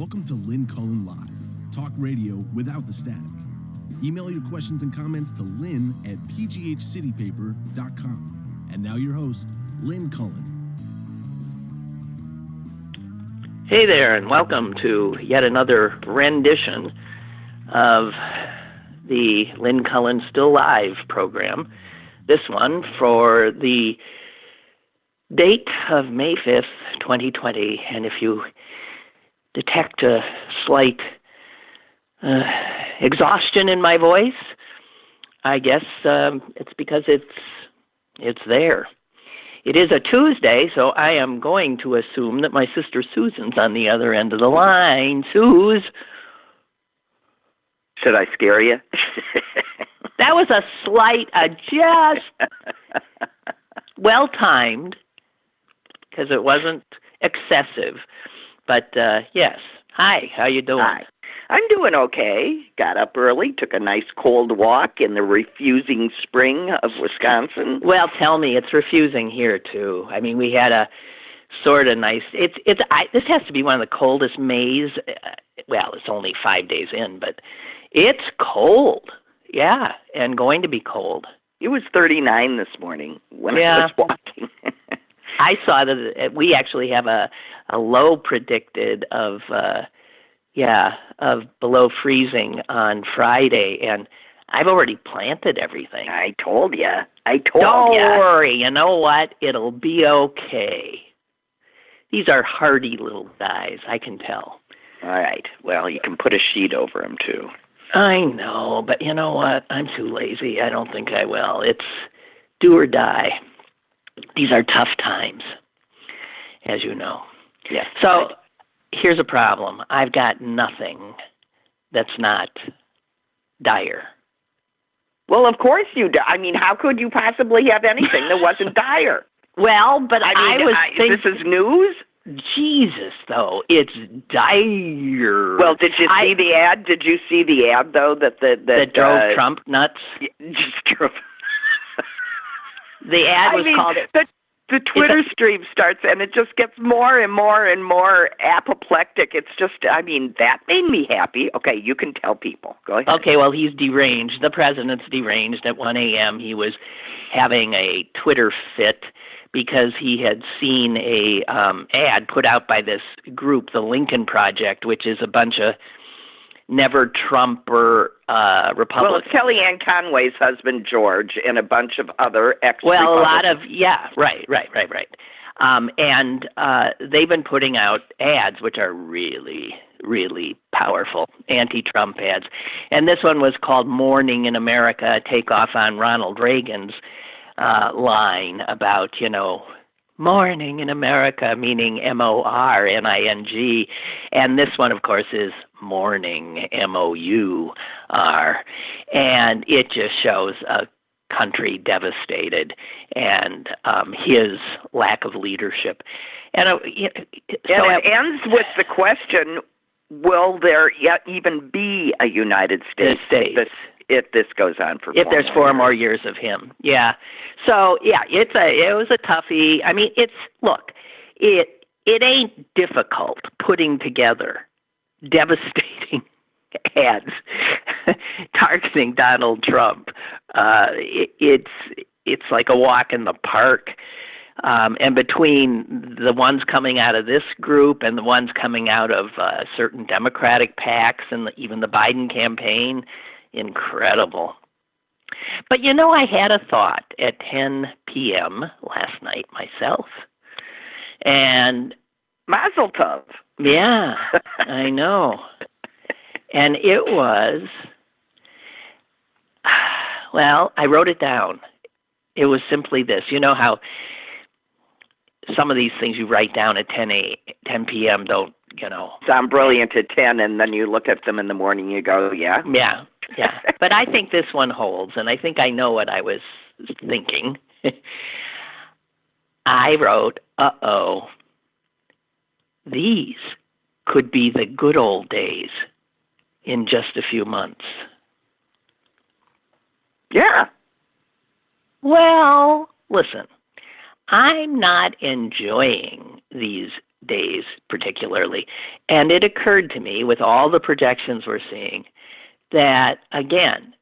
Welcome to Lynn Cullen Live, talk radio without the static. Email your questions and comments to lynn@pghcitypaper.com. And now your host, Lynn Cullen. Hey there, and welcome to yet another rendition of the Lynn Cullen Still Live program. This one for the date of May 5th, 2020. And if you detect a slight exhaustion in my voice, I guess it's because it's there. It is a Tuesday, so I am going to assume that my sister Susan's on the other end of the line. Suze. Should I scare you? That was a slight adjust. Well-timed, because it wasn't excessive. But, yes. Hi, how you doing? Hi. I'm doing okay. Got up early, took a nice cold walk in the refusing spring of Wisconsin. Well, tell me, it's refusing here, too. I mean, we had a sort of nice... This has to be one of the coldest Mays. Well, it's only 5 days in, but it's cold. Yeah, and going to be cold. It was 39 this morning when I was walking. I saw that we actually have a low predicted of below freezing on Friday, and I've already planted everything. I told you. Don't worry. You know what? It'll be okay. These are hardy little guys, I can tell. All right. Well, you can put a sheet over them, too. I know, but you know what? I'm too lazy. I don't think I will. It's do or die. These are tough times, as you know. Yeah. So here's a problem. I've got nothing that's not dire. Well, of course you do. I mean, how could you possibly have anything that wasn't dire? Well, but I was thinking... This is news? Jesus, though, it's dire. Well, did you see the ad? Did you see the ad, though, that drove Trump nuts? Just drove... The ad was called... The Twitter stream starts, and it just gets more and more and more apoplectic. It's just, I mean, that made me happy. Okay, you can tell people. Go ahead. Okay, well, he's deranged. The president's deranged. At 1 a.m., he was having a Twitter fit because he had seen a ad put out by this group, the Lincoln Project, which is a bunch of never-Trumper Republicans. Well, it's Kellyanne Conway's husband, George, and a bunch of other ex-Republicans. Well, a lot of, right. And they've been putting out ads, which are really, really powerful, anti-Trump ads. And this one was called Mourning in America, a takeoff on Ronald Reagan's line about, Mourning in America, meaning M-O-R-N-I-N-G. And this one, of course, is Mourning, M-O-U-R. And it just shows a country devastated and his lack of leadership. And it ends with the question, will there yet even be a United States? If this goes on for 4 if there's 4 more years of him, yeah. So it was a toughie. I mean, it ain't difficult putting together devastating ads targeting Donald Trump. It's like a walk in the park. And between the ones coming out of this group and the ones coming out of certain Democratic PACs and even the Biden campaign, incredible. But I had a thought at 10 p.m. last night myself. And Mazel tov. Yeah, I know. And it was, well, I wrote it down. It was simply this. You know how some of these things you write down at 10 p.m. don't, sound brilliant at 10, and then you look at them in the morning, you go, yeah? Yeah. But I think this one holds, and I think I know what I was thinking. I wrote, these could be the good old days in just a few months. Yeah. Well, listen, I'm not enjoying these days particularly. And it occurred to me, with all the projections we're seeing, that, again,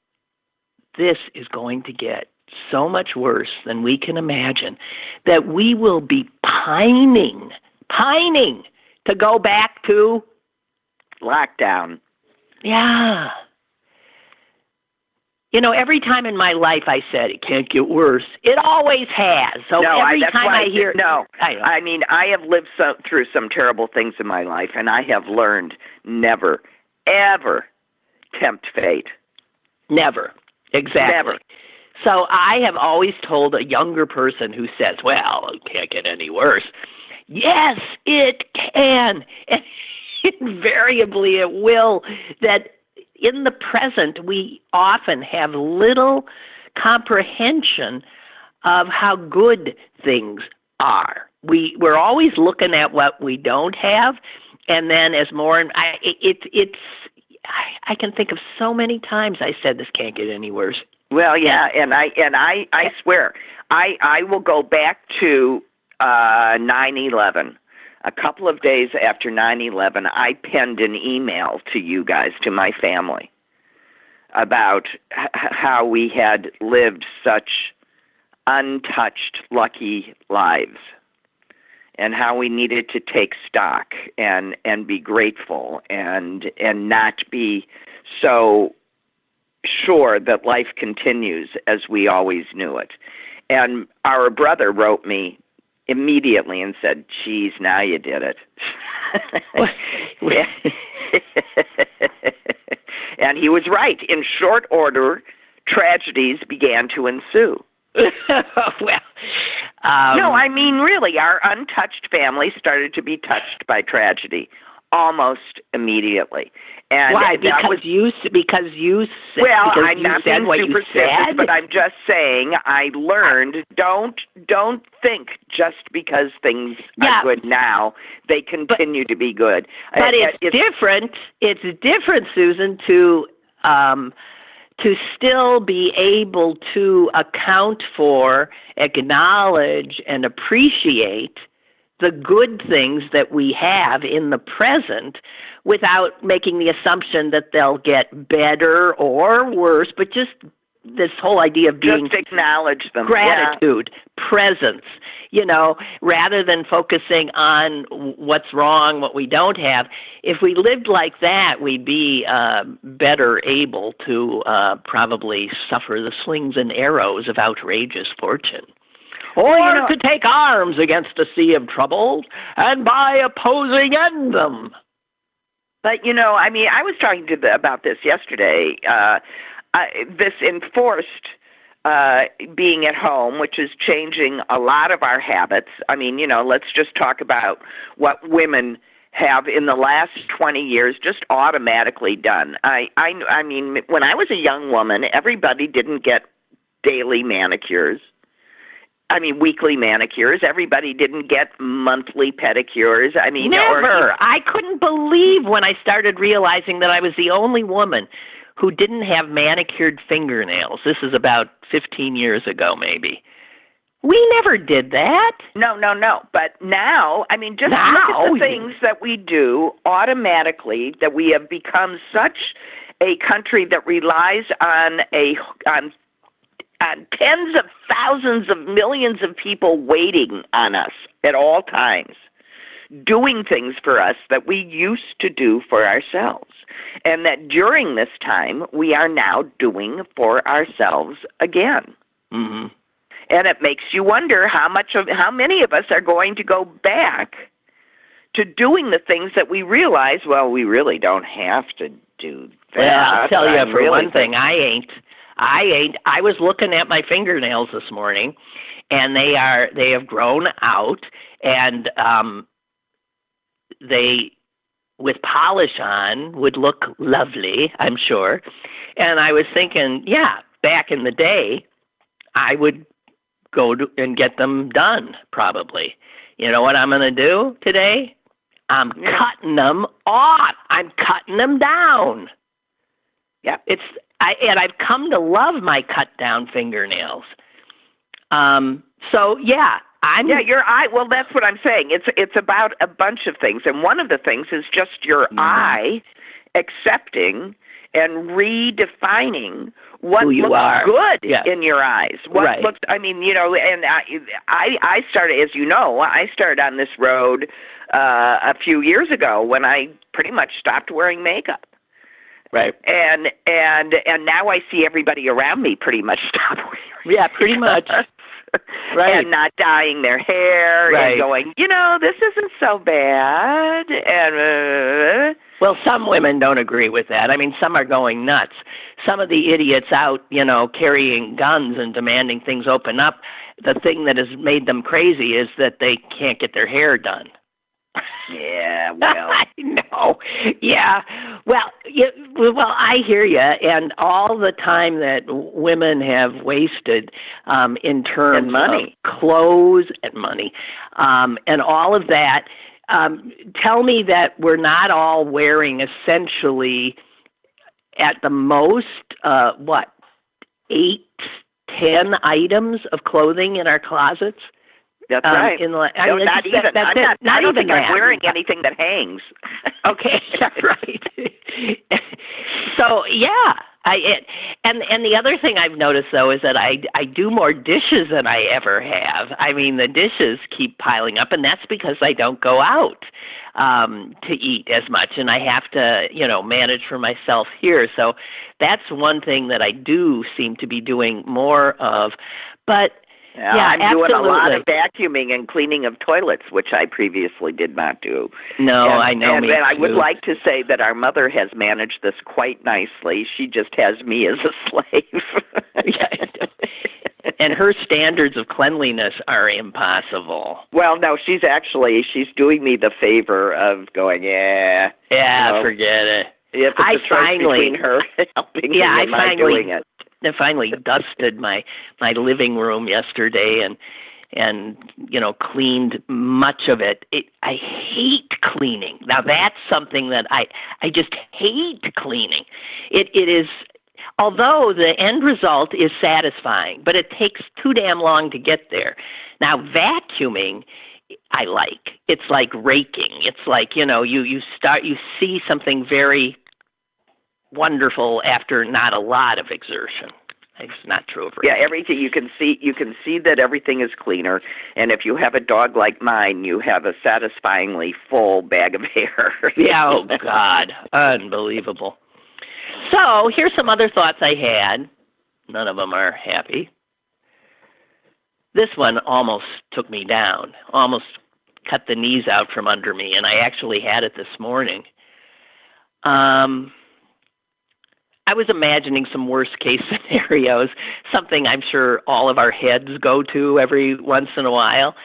this is going to get so much worse than we can imagine, that we will be pining to go back to lockdown. Yeah. You know, every time in my life I said it can't get worse, it always has. So every time I hear... No, I mean, I have lived through some terrible things in my life, and I have learned never, ever tempt fate. Never. Exactly. Never. So I have always told a younger person who says, well, it can't get any worse. Yes, it can. And invariably it will. That in the present, we often have little comprehension of how good things are. We're always looking at what we don't have, and then as more, I can think of so many times I said this can't get any worse. Well, yeah, and I swear, I will go back to 9/11. A couple of days after 9/11, I penned an email to you guys, to my family, about how we had lived such untouched, lucky lives, and how we needed to take stock and be grateful and not be so sure that life continues as we always knew it. And our brother wrote me immediately and said, geez, now you did it. And he was right. In short order, tragedies began to ensue. Well, no, I mean, really, our untouched family started to be touched by tragedy almost immediately. And why? Because you said. Well, because I'm not being superstitious, but I'm just saying. I learned don't think just because things are good now they continue to be good. But it's different. It's different, Susan, to still be able to account for, acknowledge, and appreciate the good things that we have in the present without making the assumption that they'll get better or worse, but just this whole idea of being... Just acknowledge them. Gratitude, presence, rather than focusing on what's wrong, what we don't have. If we lived like that, we'd be better able to probably suffer the slings and arrows of outrageous fortune. Or to take arms against a sea of troubles, and by opposing end them. But, I mean, I was talking about this yesterday, this enforced being at home, which is changing a lot of our habits. I mean, let's just talk about what women have in the last 20 years just automatically done. I mean, when I was a young woman, everybody didn't get daily manicures. I mean, weekly manicures. Everybody didn't get monthly pedicures. I mean, never. I couldn't believe when I started realizing that I was the only woman who didn't have manicured fingernails. This is about 15 years ago, maybe. We never did that. No. But now, I mean, just look at the things that we do automatically, that we have become such a country that relies on tens of thousands of millions of people waiting on us at all times, doing things for us that we used to do for ourselves. And that during this time, we are now doing for ourselves again. Mm-hmm. And it makes you wonder how many of us are going to go back to doing the things that we realize, well, we really don't have to do that. Well, I'll tell you for one thing, I ain't. I was looking at my fingernails this morning, and they have grown out, and they, with polish on, would look lovely, I'm sure. And I was thinking, back in the day, I would go and get them done, probably. You know what I'm going to do today? I'm cutting them off. I'm cutting them down. Yeah, and I've come to love my cut down fingernails. So Yeah, your eye. Well, that's what I'm saying. It's about a bunch of things, and one of the things is just your eye accepting and redefining what looks good in your eyes. What looks. I mean, and I started, as you know, I started on this road a few years ago when I pretty much stopped wearing makeup. Right. And now I see everybody around me pretty much stop wearing makeup. Yeah, pretty much. Right. And not dyeing their hair and going, this isn't so bad. And well, some women don't agree with that. I mean, some are going nuts. Some of the idiots out, carrying guns and demanding things open up, the thing that has made them crazy is that they can't get their hair done. Yeah, well. I know. Yeah. Well, I hear you. And all the time that women have wasted in terms and money, of clothes and money, and all of that, tell me that we're not all wearing essentially at the most, 8, 10 items of clothing in our closets? That's right. Not even. I don't think I'm wearing anything that hangs. Okay, right. So yeah, and the other thing I've noticed though is that I do more dishes than I ever have. I mean, the dishes keep piling up, and that's because I don't go out to eat as much, and I have to manage for myself here. So that's one thing that I do seem to be doing more of, but. Yeah, I'm doing a lot of vacuuming and cleaning of toilets, which I previously did not do. No, I know. And I would like to say that our mother has managed this quite nicely. She just has me as a slave. And her standards of cleanliness are impossible. Well, no, she's doing me the favor of going, forget it. If it's a choice between her helping me and my doing it. I finally dusted my living room yesterday and cleaned much of it. I hate cleaning. Now that's something that I just hate cleaning. It is, although the end result is satisfying, but it takes too damn long to get there. Now vacuuming, I like. It's like raking. It's like, you see something very wonderful after not a lot of exertion. It's not true of raking. Yeah, everything you can see that everything is cleaner, and if you have a dog like mine, you have a satisfyingly full bag of hair. Yeah, oh God, unbelievable. So here's some other thoughts I had. None of them are happy. This one almost took me down, almost cut the knees out from under me, and I actually had it this morning. I was imagining some worst-case scenarios, something I'm sure all of our heads go to every once in a while.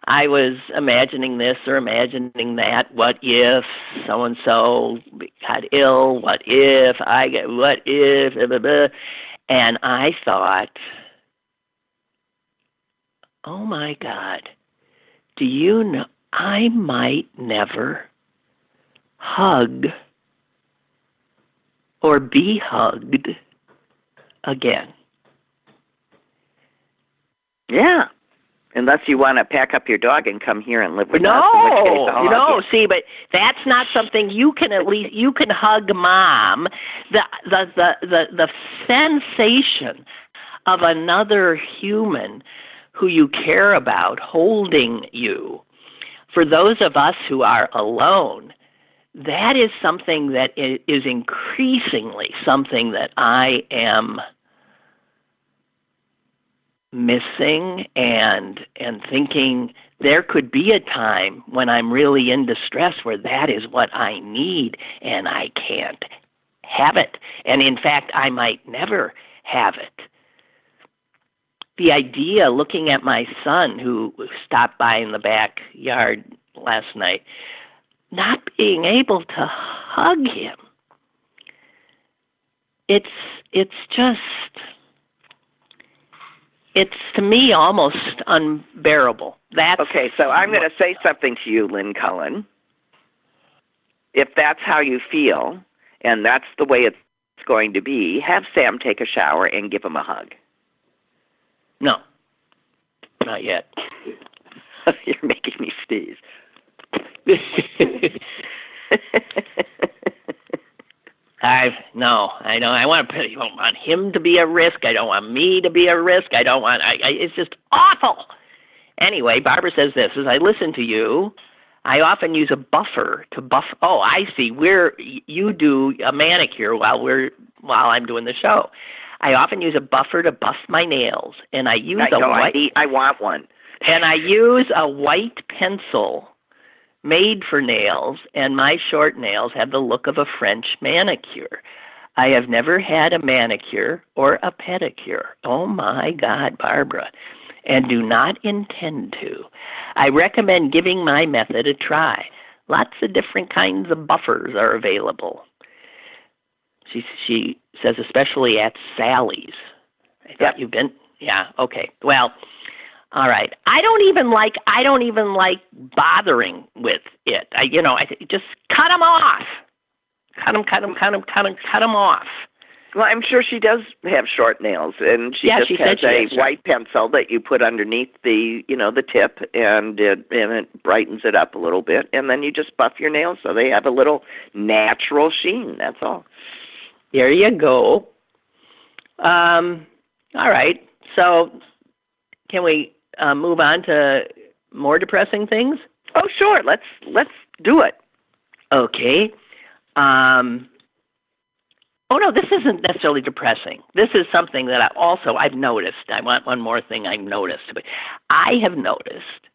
I was imagining this or imagining that. What if so-and-so got ill? What if blah, blah, blah. And I thought, oh, my God, do you know, I might never hug or be hugged again. Yeah. Unless you want to pack up your dog and come here and live with us. See, but that's not something you can you can hug mom. The sensation of another human who you care about holding you. For those of us who are alone, that is something that is increasingly something that I am missing and thinking there could be a time when I'm really in distress where that is what I need and I can't have it. And in fact, I might never have it. The idea, looking at my son who stopped by in the backyard last night, not being able to hug him. It's to me almost unbearable. Okay, so I'm going to say something to you, Lynn Cullen. If that's how you feel, and that's the way it's going to be, have Sam take a shower and give him a hug. No, not yet. You're making me sneeze. I know. I want to. I don't want him to be a risk. I don't want me to be a risk. I don't want. It's just awful. Anyway, Barbara says this: as I listen to you, I often use a buffer to buff. Oh, I see. You do a manicure while I'm doing the show. I often use a buffer to buff my nails, and I use I want one. And I use a white pencil made for nails, and my short nails have the look of a French manicure. I have never had a manicure or a pedicure. Oh, my God, Barbara. And do not intend to. I recommend giving my method a try. Lots of different kinds of buffers are available. She says especially at Sally's. I thought you've been... Yeah, okay. Well... All right. I don't even like bothering with it. I just cut them off. Cut them off. Well, I'm sure she does have short nails, and she has a white pencil that you put underneath the tip, and it brightens it up a little bit, and then you just buff your nails so they have a little natural sheen. That's all. There you go. All right. So, can we move on to more depressing things? Oh, sure. Let's do it. Okay. Oh, no, this isn't necessarily depressing. This is something that I've noticed. I want one more thing I've noticed. But I have noticed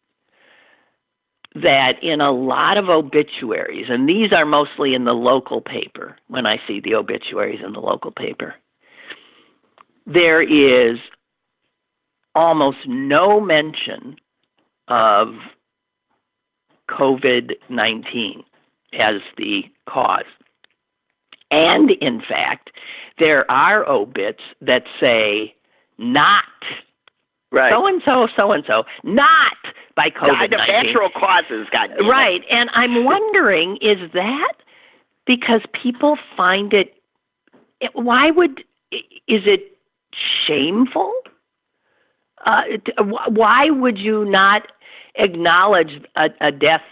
that in a lot of obituaries, and these are mostly in the local paper, when I see the obituaries in the local paper, there is almost no mention of COVID-19 as the cause. And, in fact, there are obits that say not so-and-so, not by COVID-19. The natural causes, goddamn. Right, and I'm wondering, is that because people find is it shameful? Why would you not acknowledge a death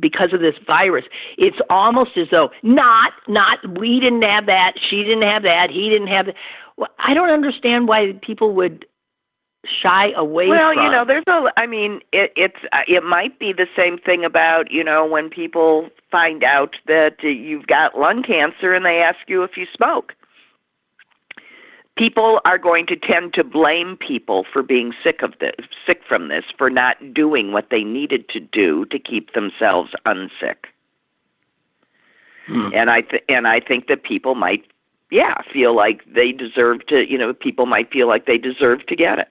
because of this virus? It's almost as though we didn't have that, she didn't have that, he didn't have that. Well, I don't understand why people would shy away from. Well, it might be the same thing about, when people find out that you've got lung cancer and they ask you if you smoke. People are going to tend to blame people for being sick from this, for not doing what they needed to do to keep themselves unsick. And I think that people might, feel like they deserve to. People might feel like they deserve to get it.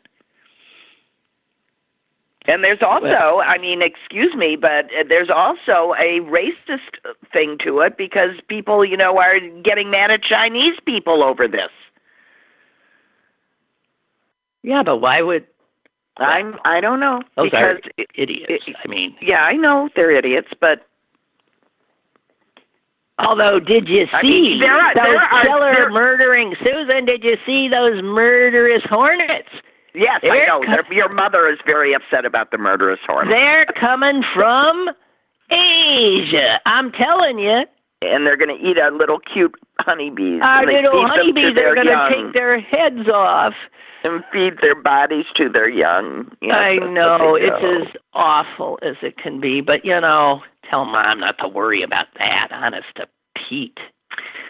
And there's also, excuse me, but there's also a racist thing to it because people, are getting mad at Chinese people over this. Yeah, but why would... I don't know. Those are idiots, Yeah, I know they're idiots, but... Although, did you see those killer murdering... Susan, did you see those murderous hornets? Yes, I know. Your mother is very upset about the murderous hornets. They're coming from Asia, I'm telling you. And they're going to eat our little cute honeybees. Our little honeybees are going to take their heads off. And feed their bodies to their young. I know. It's as awful as it can be. But, tell Mom not to worry about that, honest to Pete.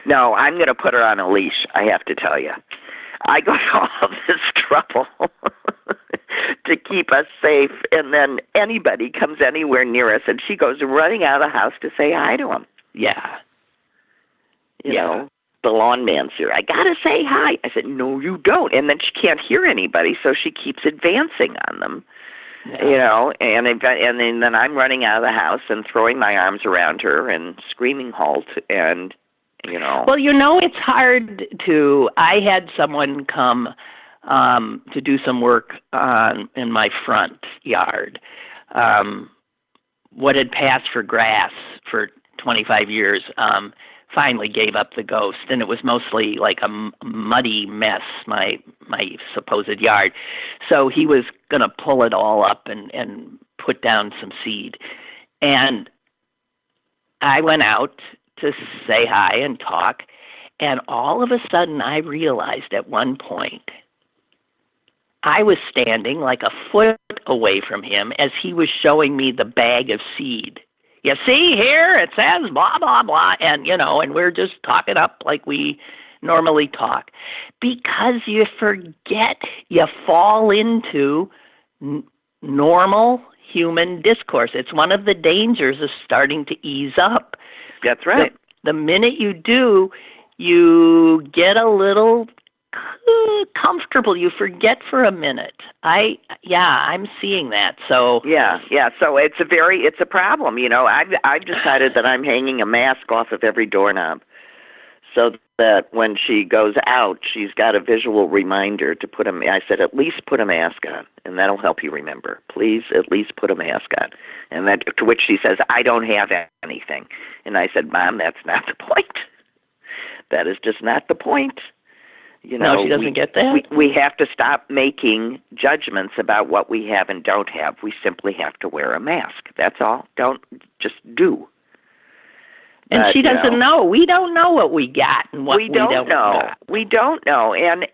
No, I'm going to put her on a leash, I have to tell you. I go to all of this trouble to keep us safe, and then anybody comes anywhere near us, and she goes running out of the house to say hi to him. Yeah. You know, the lawn man's here. I got to say hi. I said, no, you don't. And then she can't hear anybody, so she keeps advancing on them. Yeah. And then I'm running out of the house and throwing my arms around her and screaming halt and... Well, it's hard to... I had someone come to do some work in my front yard. What had passed for grass for 25 years finally gave up the ghost, and it was mostly like a muddy mess. My my supposed yard. So he was going to pull it all up and put down some seed. And I went out to say hi and talk, and all of a sudden I realized at one point I was standing like a foot away from him as he was showing me the bag of seed. You see here, it says blah, blah, blah, and, and we're just talking up like we normally talk. Because you forget, you fall into normal human discourse. It's one of the dangers of starting to ease up. That's right. The minute you do, you get a little comfortable. You forget for a minute. I'm seeing that. So yeah. So it's a problem. I've decided that I'm hanging a mask off of every doorknob, so that when she goes out, she's got a visual reminder to put I said, at least put a mask on, and that'll help you remember. Please, at least put a mask on. And that, to which she says, I don't have anything. And I said, Mom, that's not the point. That is just not the point. No, she doesn't get that? We have to stop making judgments about what we have and don't have. We simply have to wear a mask. That's all. Don't just do. And she doesn't know. We don't know what we got and what we don't know. We don't know. And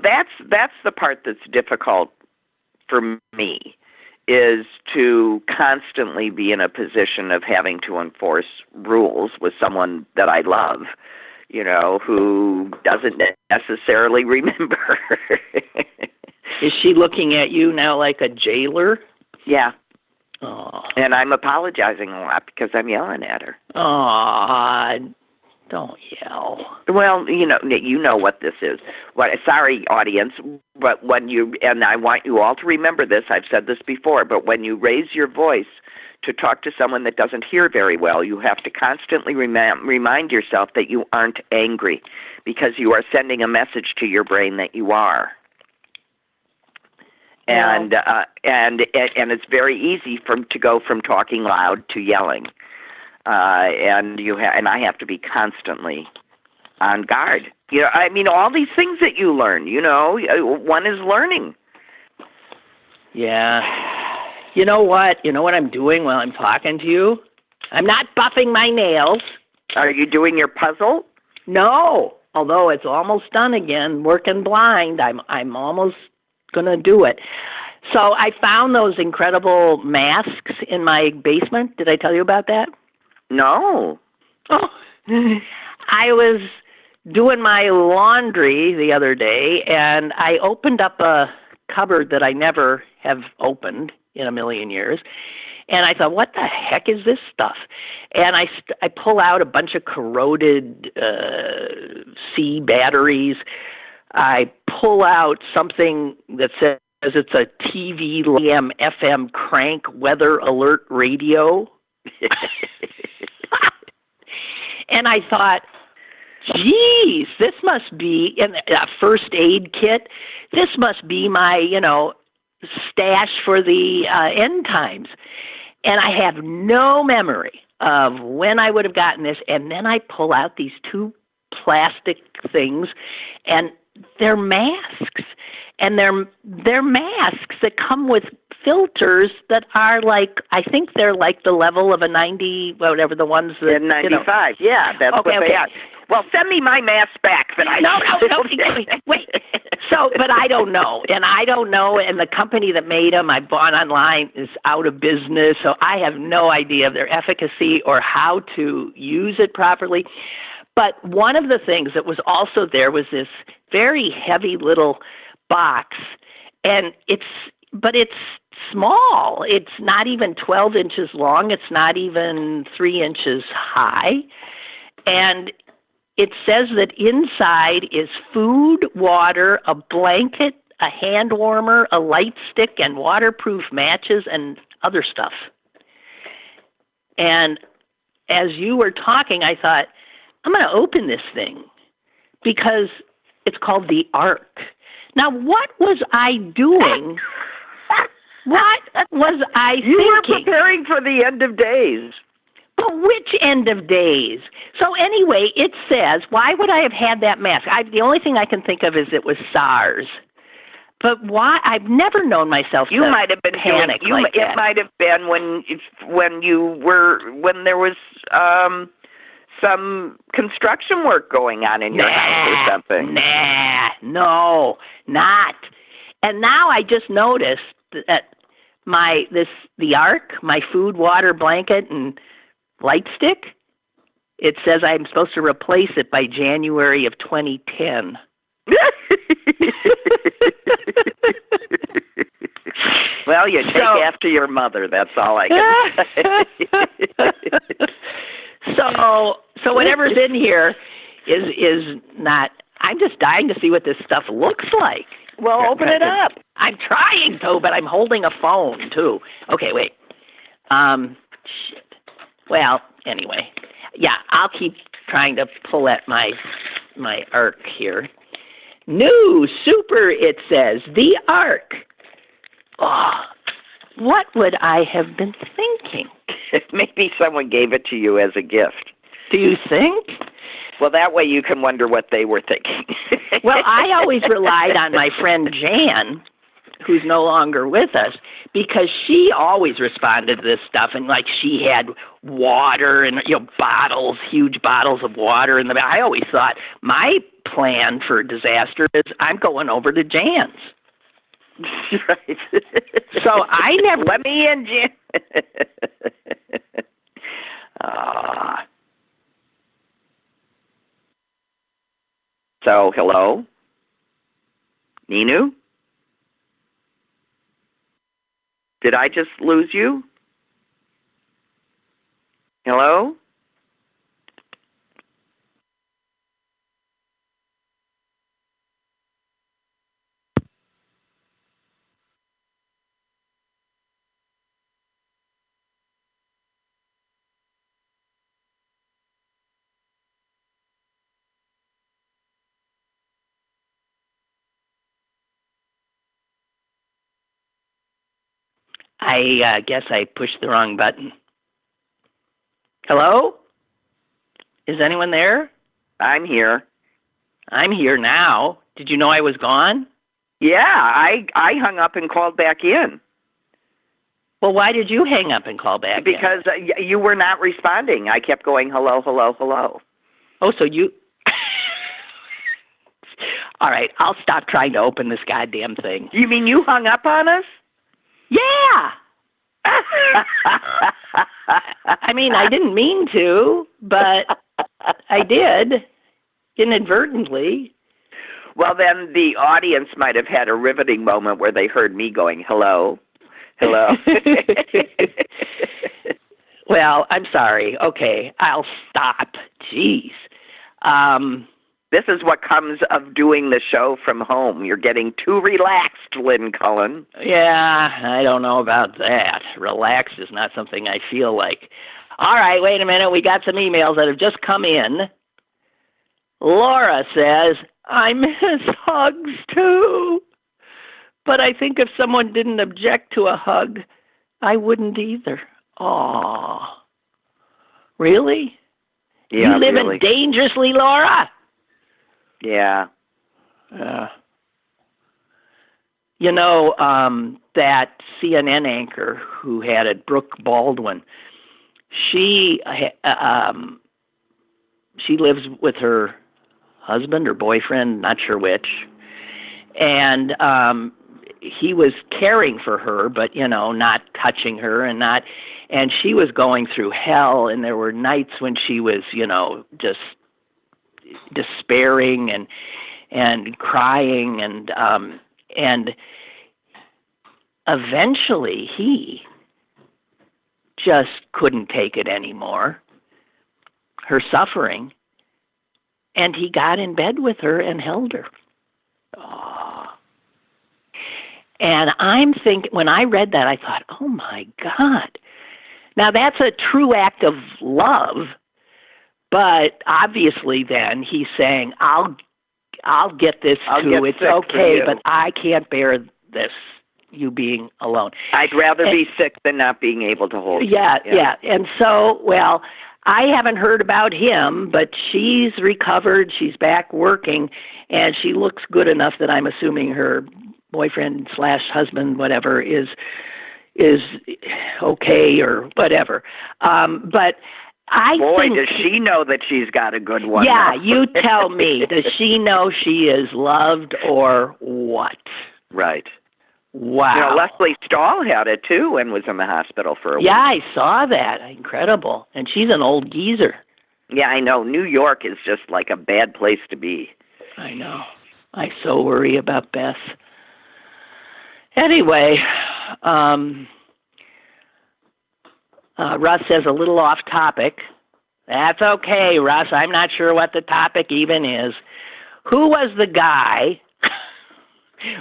that's the part that's difficult for me, is to constantly be in a position of having to enforce rules with someone that I love, who doesn't necessarily remember. Is she looking at you now like a jailer? Yeah. Oh. And I'm apologizing a lot because I'm yelling at her. Oh, don't yell. Well, you know what this is. Sorry, audience, but and I want you all to remember this, I've said this before, but when you raise your voice to talk to someone that doesn't hear very well, you have to constantly remind yourself that you aren't angry, because you are sending a message to your brain that you are. And it's very easy to go from talking loud to yelling, and I have to be constantly on guard. All these things that you learn. One is learning. Yeah. You know what? You know what I'm doing while I'm talking to you? I'm not buffing my nails. Are you doing your puzzle? No. Although it's almost done again, working blind. I'm almost gonna do it. So I found those incredible masks in my basement. Did I tell you about that? No. Oh, I was doing my laundry the other day, and I opened up a cupboard that I never have opened in a million years, and I thought, what the heck is this stuff? And I pull out a bunch of corroded C batteries. I pull out something that says it's a TV, AM, FM crank weather alert radio. And I thought, geez, this must be a first aid kit. This must be my, stash for the end times. And I have no memory of when I would have gotten this. And then I pull out these two plastic things, and they're masks. And they're masks that come with filters that are I think they're like the level of a 90, whatever the ones that... 95, yeah, that's what they are. Well, send me my mask back. No, wait. So, but I don't know, and the company that made them, I bought online, is out of business, so I have no idea of their efficacy or how to use it properly. But one of the things that was also there was this very heavy little box, and it's small. It's not even 12 inches long. It's not even 3 inches high. And it says that inside is food, water, a blanket, a hand warmer, a light stick, and waterproof matches and other stuff. And as you were talking, I thought, I'm going to open this thing because it's called the Ark. Now, what was I doing? What was I thinking? You were preparing for the end of days. But which end of days? So anyway, it says, why would I have had that mask? The only thing I can think of is it was SARS. But why? I've never known myself You to might have been panic like that. It might have been when there was some construction work going on in your house or something. No, not. And now I just noticed that the Ark, my food, water, blanket, and light stick, it says I'm supposed to replace it by January of 2010. Well, you take after your mother. That's all I can say. So whatever's in here is not. I'm just dying to see what this stuff looks like. Well, open it up. I'm trying to, but I'm holding a phone too. Okay, wait. Shit. Well, anyway, yeah, I'll keep trying to pull at my Ark here. New, super, it says, the Ark. Oh, what would I have been thinking? Maybe someone gave it to you as a gift. Do you think? Well, that way you can wonder what they were thinking. Well, I always relied on my friend Jan, who's no longer with us, because she always responded to this stuff, and like she had water and bottles, huge bottles of water in the back. I always thought my plan for disaster is I'm going over to Jan's. Right. So I never let me in, Jan. So, hello? Ninu? Did I just lose you? Hello? I guess I pushed the wrong button. Hello? Is anyone there? I'm here. I'm here now. Did you know I was gone? Yeah, I hung up and called back in. Well, why did you hang up and call back Because you were not responding. I kept going, hello, hello, hello. Oh, so you... All right, I'll stop trying to open this goddamn thing. You mean you hung up on us? Yeah! I mean, I didn't mean to, but I did, inadvertently. Well, then the audience might have had a riveting moment where they heard me going, hello, hello. Well, I'm sorry. Okay, I'll stop. Jeez. This is what comes of doing the show from home. You're getting too relaxed, Lynn Cullen. Yeah, I don't know about that. Relaxed is not something I feel like. All right, wait a minute. We got some emails that have just come in. Laura says, I miss hugs too. But I think if someone didn't object to a hug, I wouldn't either. Aw. Really? Yeah, you living really. Dangerously, Laura? Yeah. You know, that CNN anchor who had it, Brooke Baldwin, she lives with her husband or boyfriend, not sure which, and he was caring for her, but, not touching her and she was going through hell, and there were nights when she was, just despairing and crying and eventually he just couldn't take it anymore, her suffering, and he got in bed with her and held her. Oh. And I'm thinking, when I read that, I thought, oh my God. Now that's a true act of love. But obviously, then he's saying, "I'll get this too. It's okay, but I can't bear this. You being alone. I'd rather be sick than not being able to hold you." Yeah. And so, well, I haven't heard about him, but she's recovered. She's back working, and she looks good enough that I'm assuming her boyfriend / husband, whatever, is okay or whatever. But I think, does she know that she's got a good one? Yeah, now. You tell me. Does she know she is loved or what? Right. Wow. Leslie Stahl had it too and was in the hospital for a week. Yeah, I saw that. Incredible. And she's an old geezer. Yeah, I know. New York is just like a bad place to be. I know. I so worry about Beth. Anyway, Russ says a little off topic. That's okay, Russ. I'm not sure what the topic even is. Who was the guy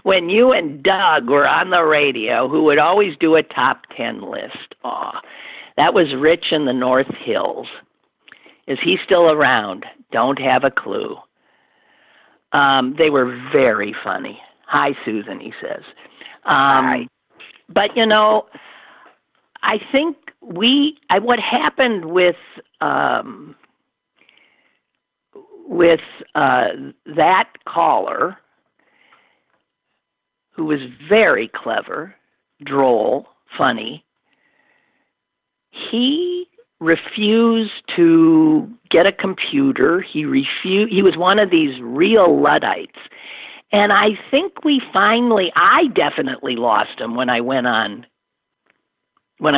when you and Doug were on the radio who would always do a top 10 list? Aw, that was Rich in the North Hills. Is he still around? Don't have a clue. They were very funny. Hi, Susan, he says. Hi. But, I think what happened with that caller, who was very clever, droll, funny, he refused to get a computer. He was one of these real Luddites. And I think I definitely lost him when I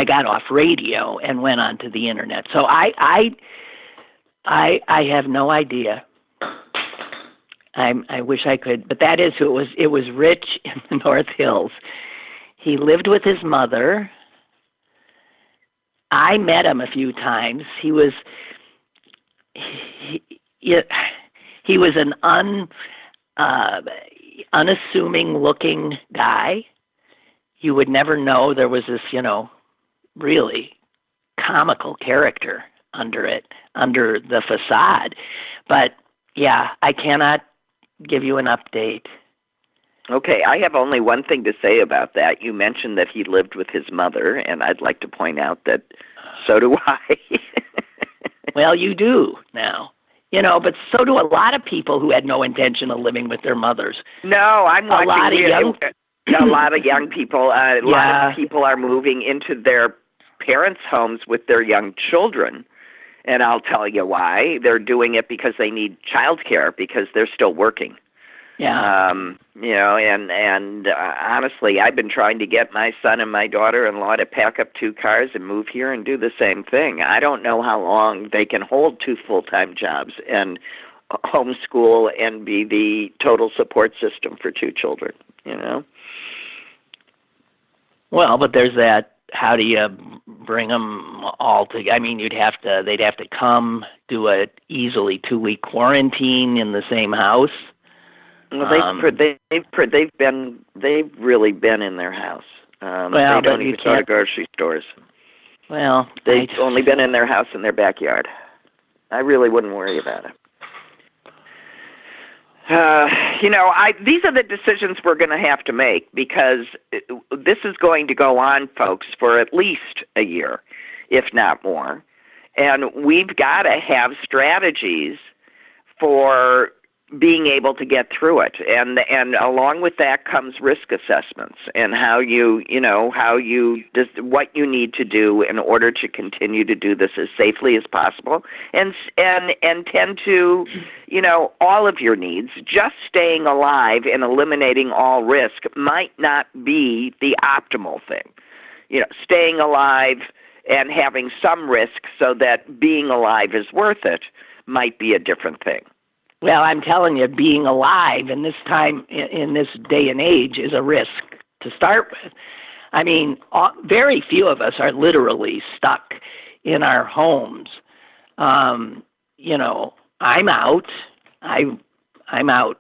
got off radio and went onto the internet. So I have no idea. I wish I could, but that is who it was. It was Rich in the North Hills. He lived with his mother. I met him a few times. He was an unassuming looking guy. You would never know there was this, really comical character under the facade. But yeah, I cannot give you an update. Okay, I have only one thing to say about that. You mentioned that he lived with his mother, and I'd like to point out that so do I. Well, you do now. But so do a lot of people who had no intention of living with their mothers. No, I'm watching a lot of young people. A lot of people are moving into their parents' homes with their young children. And I'll tell you why. They're doing it because they need childcare because they're still working. Yeah. And honestly, I've been trying to get my son and my daughter-in-law to pack up 2 cars and move here and do the same thing. I don't know how long they can hold 2 full-time jobs and homeschool and be the total support system for 2 children, Well, but there's that. How do you bring them all together? I mean, they'd have to come do a easily 2-week quarantine in the same house. Well, they've really been in their house. They don't even go to grocery stores. Well, they've only been in their house in their backyard. I really wouldn't worry about it. These are the decisions we're going to have to make because this is going to go on, folks, for at least a year, if not more. And we've got to have strategies for being able to get through it. And along with that comes risk assessments and what you need to do in order to continue to do this as safely as possible and tend to, all of your needs. Just staying alive and eliminating all risk might not be the optimal thing. Staying alive and having some risk so that being alive is worth it might be a different thing. Well, I'm telling you, being alive in this time, in this day and age, is a risk to start with. I mean, very few of us are literally stuck in our homes. I'm out. I'm out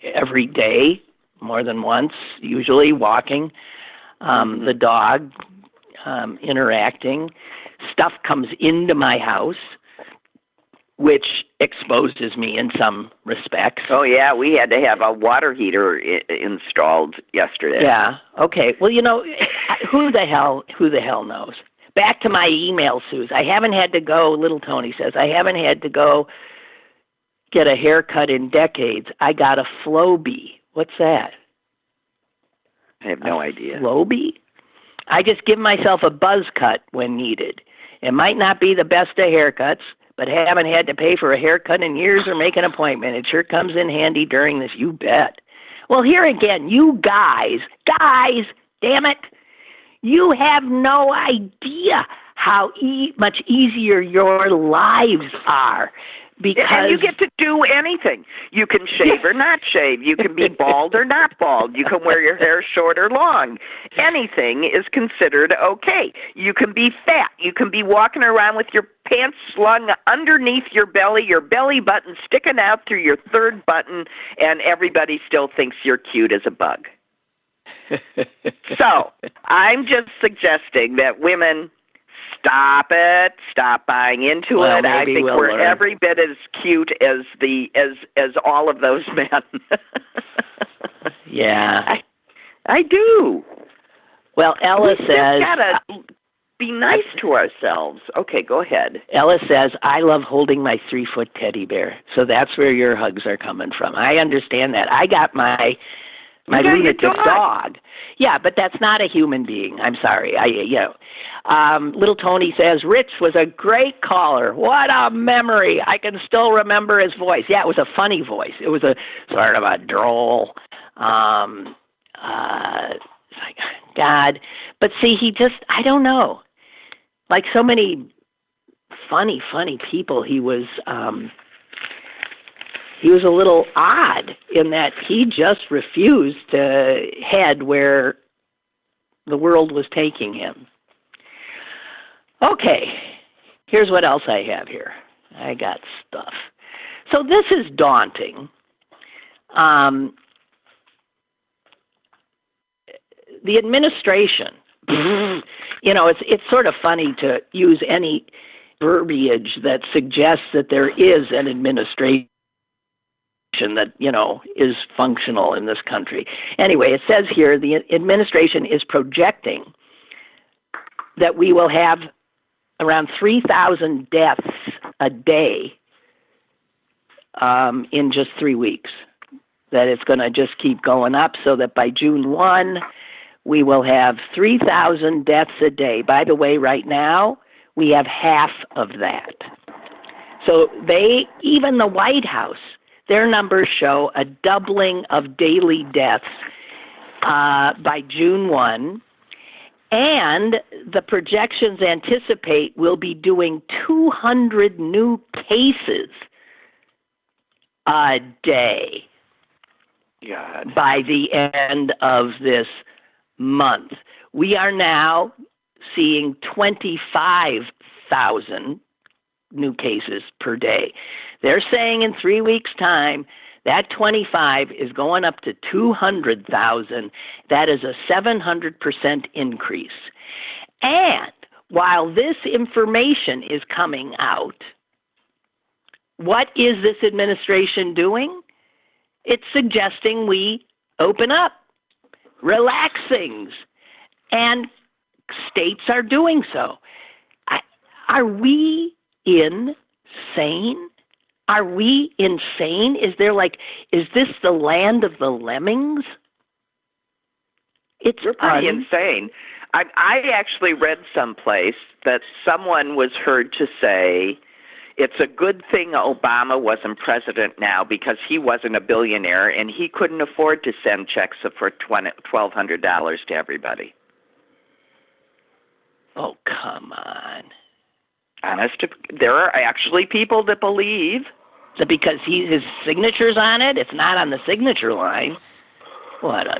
every day, more than once, usually walking. The dog, interacting. Stuff comes into my house, which exposes me in some respects. Oh, yeah, we had to have a water heater installed yesterday. Yeah, okay. Well, who the hell knows? back to my email, Suze. I haven't had to go, little Tony says, I haven't had to go get a haircut in decades. I got a Flowbee. What's that? I have no idea. Flowbee? I just give myself a buzz cut when needed. It might not be the best of haircuts, but haven't had to pay for a haircut in years or make an appointment. It sure comes in handy during this, you bet. Well, here again, you guys, damn it, you have no idea how much easier your lives are. Because and you get to do anything. You can shave or not shave. You can be bald or not bald. You can wear your hair short or long. Anything is considered okay. You can be fat. You can be walking around with your pants slung underneath your belly button sticking out through your third button, and everybody still thinks you're cute as a bug. So I'm just suggesting that women stop it. Stop buying into it. I think we're every bit as cute as all of those men. Yeah, I do. Well, Ella says, we just gotta be nice to ourselves. Okay, go ahead. Ella says, I love holding my 3-foot teddy bear. So that's where your hugs are coming from. I understand that. I got my lunatic dog. Yeah, but that's not a human being. I'm sorry. Little Tony says, Rich was a great caller. What a memory. I can still remember his voice. Yeah, it was a funny voice. It was a sort of a droll, God. But see, I don't know. Like so many funny people, he was a little odd in that he just refused to head where the world was taking him. Okay, here's what else I have here. I got stuff. So this is daunting. The administration, it's sort of funny to use any verbiage that suggests that there is an administration that, is functional in this country. Anyway, it says here the administration is projecting that we will have around 3,000 deaths a day in just 3 weeks. That it's going to just keep going up so that by June 1, we will have 3,000 deaths a day. By the way, right now, we have half of that. So even the White House, their numbers show a doubling of daily deaths by June 1. And the projections anticipate we'll be doing 200 new cases a day by the end of this month. We are now seeing 25,000 new cases per day. They're saying in 3 weeks' time, that 25 is going up to 200,000. That is a 700% increase. And while this information is coming out, what is this administration doing? It's suggesting we open up, relax things, and states are doing so. Are we insane? Are we insane? Is this the land of the lemmings? You're pretty insane. I actually read someplace that someone was heard to say it's a good thing Obama wasn't president now because he wasn't a billionaire and he couldn't afford to send checks for $1,200 to everybody. Oh, come on. There are actually people that believe. So because his signature's on it, it's not on the signature line. What a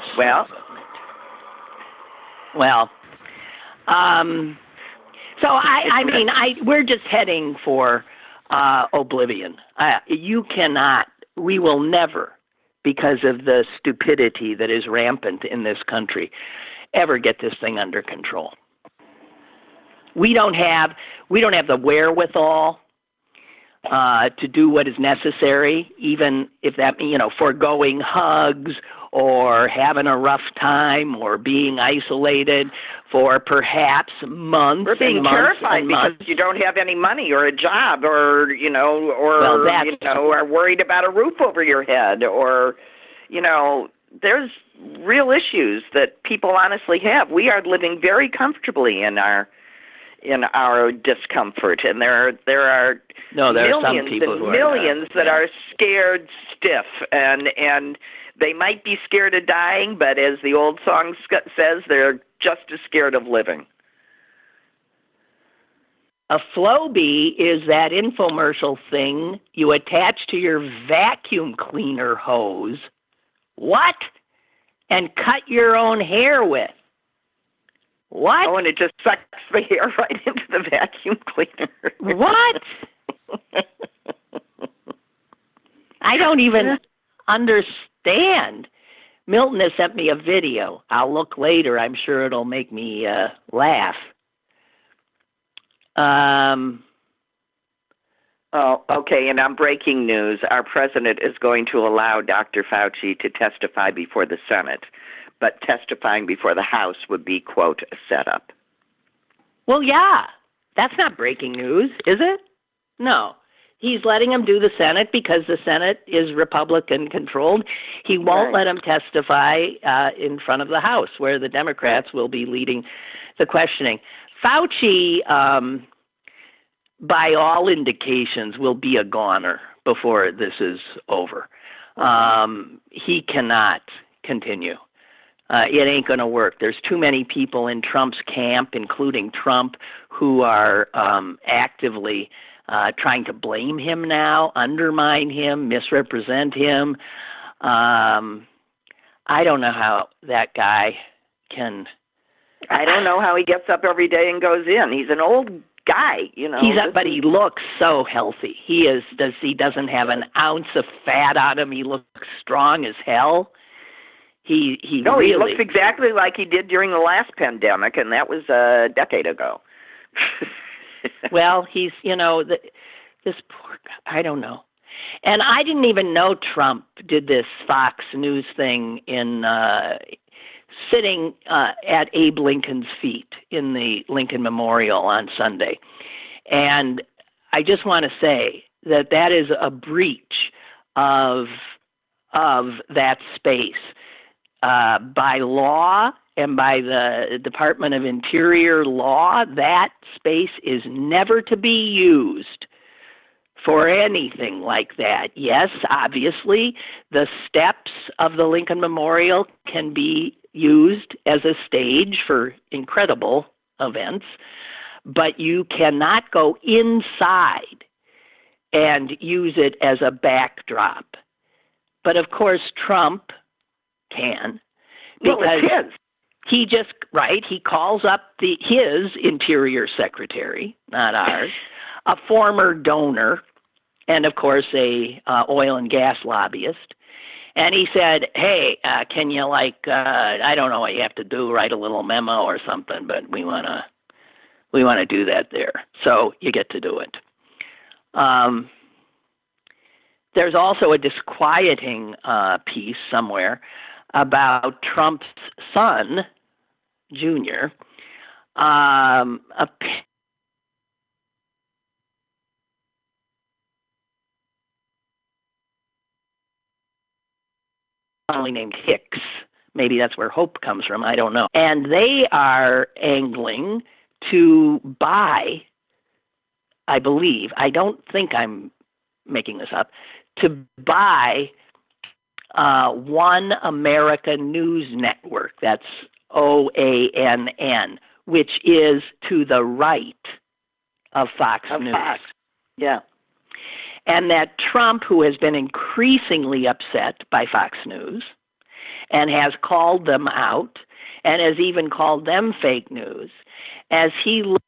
we're just heading for oblivion. We will never, because of the stupidity that is rampant in this country, ever get this thing under control. We don't have the wherewithal. to do what is necessary, even if that, foregoing hugs or having a rough time or being isolated for perhaps months. Or being and months terrified and because months. you don't have any money or a job, or are worried about a roof over your head, or there's real issues that people honestly have. We are living very comfortably in our discomfort, and there are millions and millions that are scared stiff, and they might be scared of dying, but as the old song says, they're just as scared of living. A Flowbee is that infomercial thing you attach to your vacuum cleaner hose. What? And cut your own hair with. What? Oh, and it just sucks the hair right into the vacuum cleaner. What? I don't even understand. Milton has sent me a video. I'll look later. I'm sure it'll make me laugh. Oh, okay, and on breaking news, our president is going to allow Dr. Fauci to testify before the Senate, but testifying before the House would be, quote, a setup. Well, yeah, that's not breaking news, is it? No. He's letting him do the Senate because the Senate is Republican-controlled. He won't let him testify in front of the House, where the Democrats will be leading the questioning. Fauci, by all indications, will be a goner before this is over. He cannot continue. It ain't going to work. There's too many people in Trump's camp, including Trump, who are actively trying to blame him now, undermine him, misrepresent him. I don't know how that guy can... I don't know how he gets up every day and goes in. He's an old guy, But he looks so healthy. He doesn't have an ounce of fat on him. He looks strong as hell. He looks exactly like he did during the last pandemic, and that was a decade ago. Well, he's, this poor guy, I don't know. And I didn't even know Trump did this Fox News thing in sitting at Abe Lincoln's feet in the Lincoln Memorial on Sunday. And I just want to say that is a breach of that space. By law and by the Department of Interior law, that space is never to be used for anything like that. Yes, obviously, the steps of the Lincoln Memorial can be used as a stage for incredible events, but you cannot go inside and use it as a backdrop. But of course, Trump can, because he calls up his Interior Secretary, not ours, a former donor, and of course a oil and gas lobbyist, and he said, "Hey, can you I don't know what you have to do, write a little memo or something, but we want to do that there, so you get to do it." There's also a disquieting piece somewhere about Trump's son, Junior, named Hicks. Maybe that's where hope comes from. I don't know. And they are angling to buy, I believe, I don't think I'm making this up, to buy One America News Network. That's OANN, which is to the right of Fox News. Fox. Yeah. And that Trump, who has been increasingly upset by Fox News and has called them out and has even called them fake news, as he looks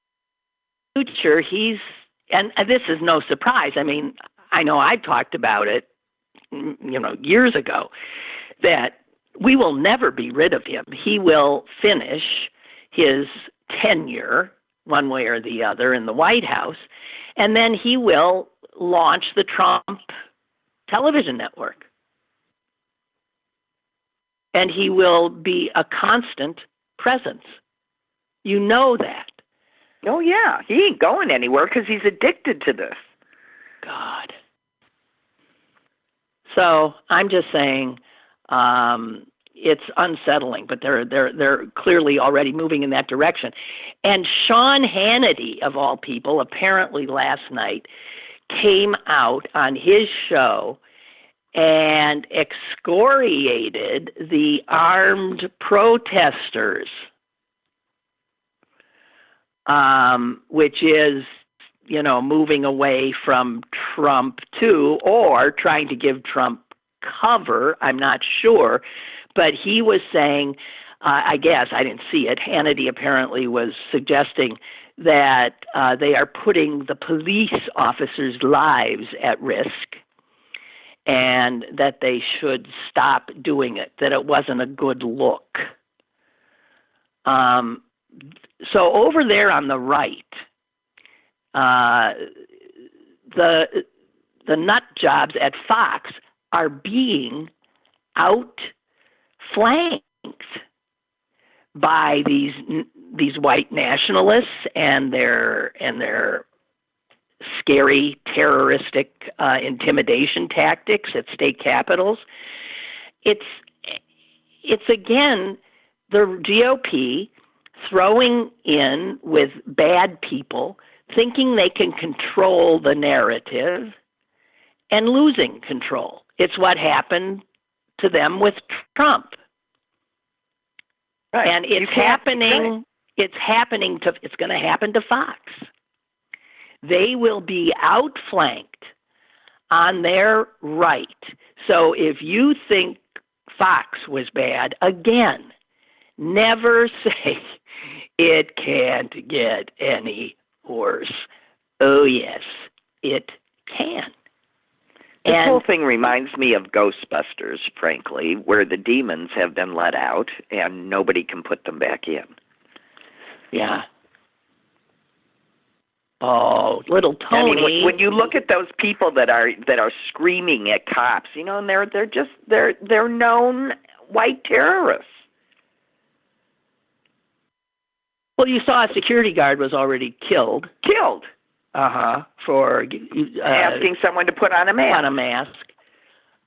at the future, and this is no surprise. I mean, I know I talked about it, years ago, that we will never be rid of him. He will finish his tenure one way or the other in the White House, And then he will launch the Trump television network. And he will be a constant presence. You know that. Oh, yeah. He ain't going anywhere because he's addicted to this. God. So I'm just saying it's unsettling, but they're clearly already moving in that direction. And Sean Hannity, of all people, apparently last night came out on his show and excoriated the armed protesters, which is, moving away from Trump to, or trying to give Trump cover. I'm not sure, but he was saying, I guess, I didn't see it, Hannity apparently was suggesting that they are putting the police officers' lives at risk and that they should stop doing it, that it wasn't a good look. So over there on the right, the nut jobs at Fox are being outflanked by these white nationalists and their scary terroristic intimidation tactics at state capitals. It's again the GOP throwing in with bad people, thinking they can control the narrative and losing control. It's what happened to them with Trump. Right. And it's happening. It's going to happen to Fox. They will be outflanked on their right. So if you think Fox was bad, again, never say it can't get any worse. Oh, yes, it can. This whole thing reminds me of Ghostbusters, frankly, where the demons have been let out and nobody can put them back in. Yeah. Oh, little Tony. I mean, when you look at those people that are screaming at cops, and they're known white terrorists. Well, you saw a security guard was already killed. For asking someone to put on a mask.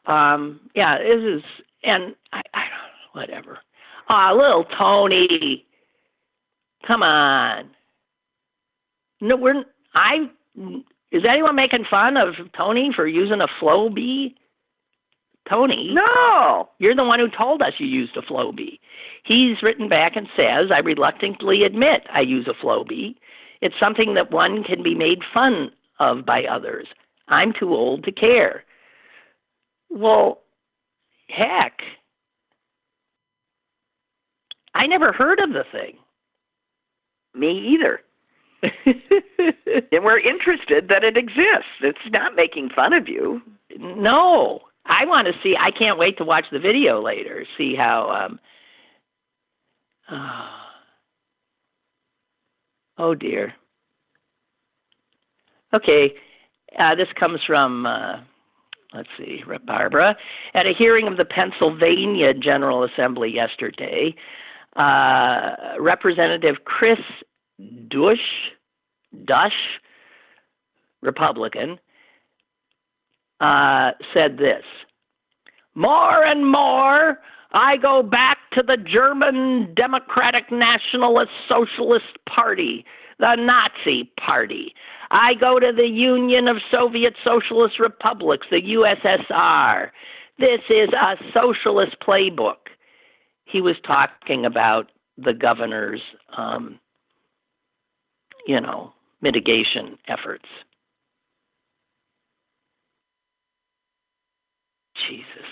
Yeah, this is, and I don't know, whatever. Little Tony, come on. No, is anyone making fun of Tony for using a Flowbee? Tony? No. You're the one who told us you used a Flowbee. He's written back and says, I reluctantly admit I use a Flowbee. It's something that one can be made fun of by others. I'm too old to care. Well, heck. I never heard of the thing. Me either. And we're interested that it exists. It's not making fun of you. No. I want to see. I can't wait to watch the video later, see how... Oh, dear. Okay, this comes from, let's see, Barbara. At a hearing of the Pennsylvania General Assembly yesterday, Representative Chris Dush, Republican, said this: more and more, I go back to the German Democratic Nationalist Socialist Party, the Nazi Party. I go to the Union of Soviet Socialist Republics, the USSR. This is a socialist playbook. He was talking about the governor's, mitigation efforts. Jesus.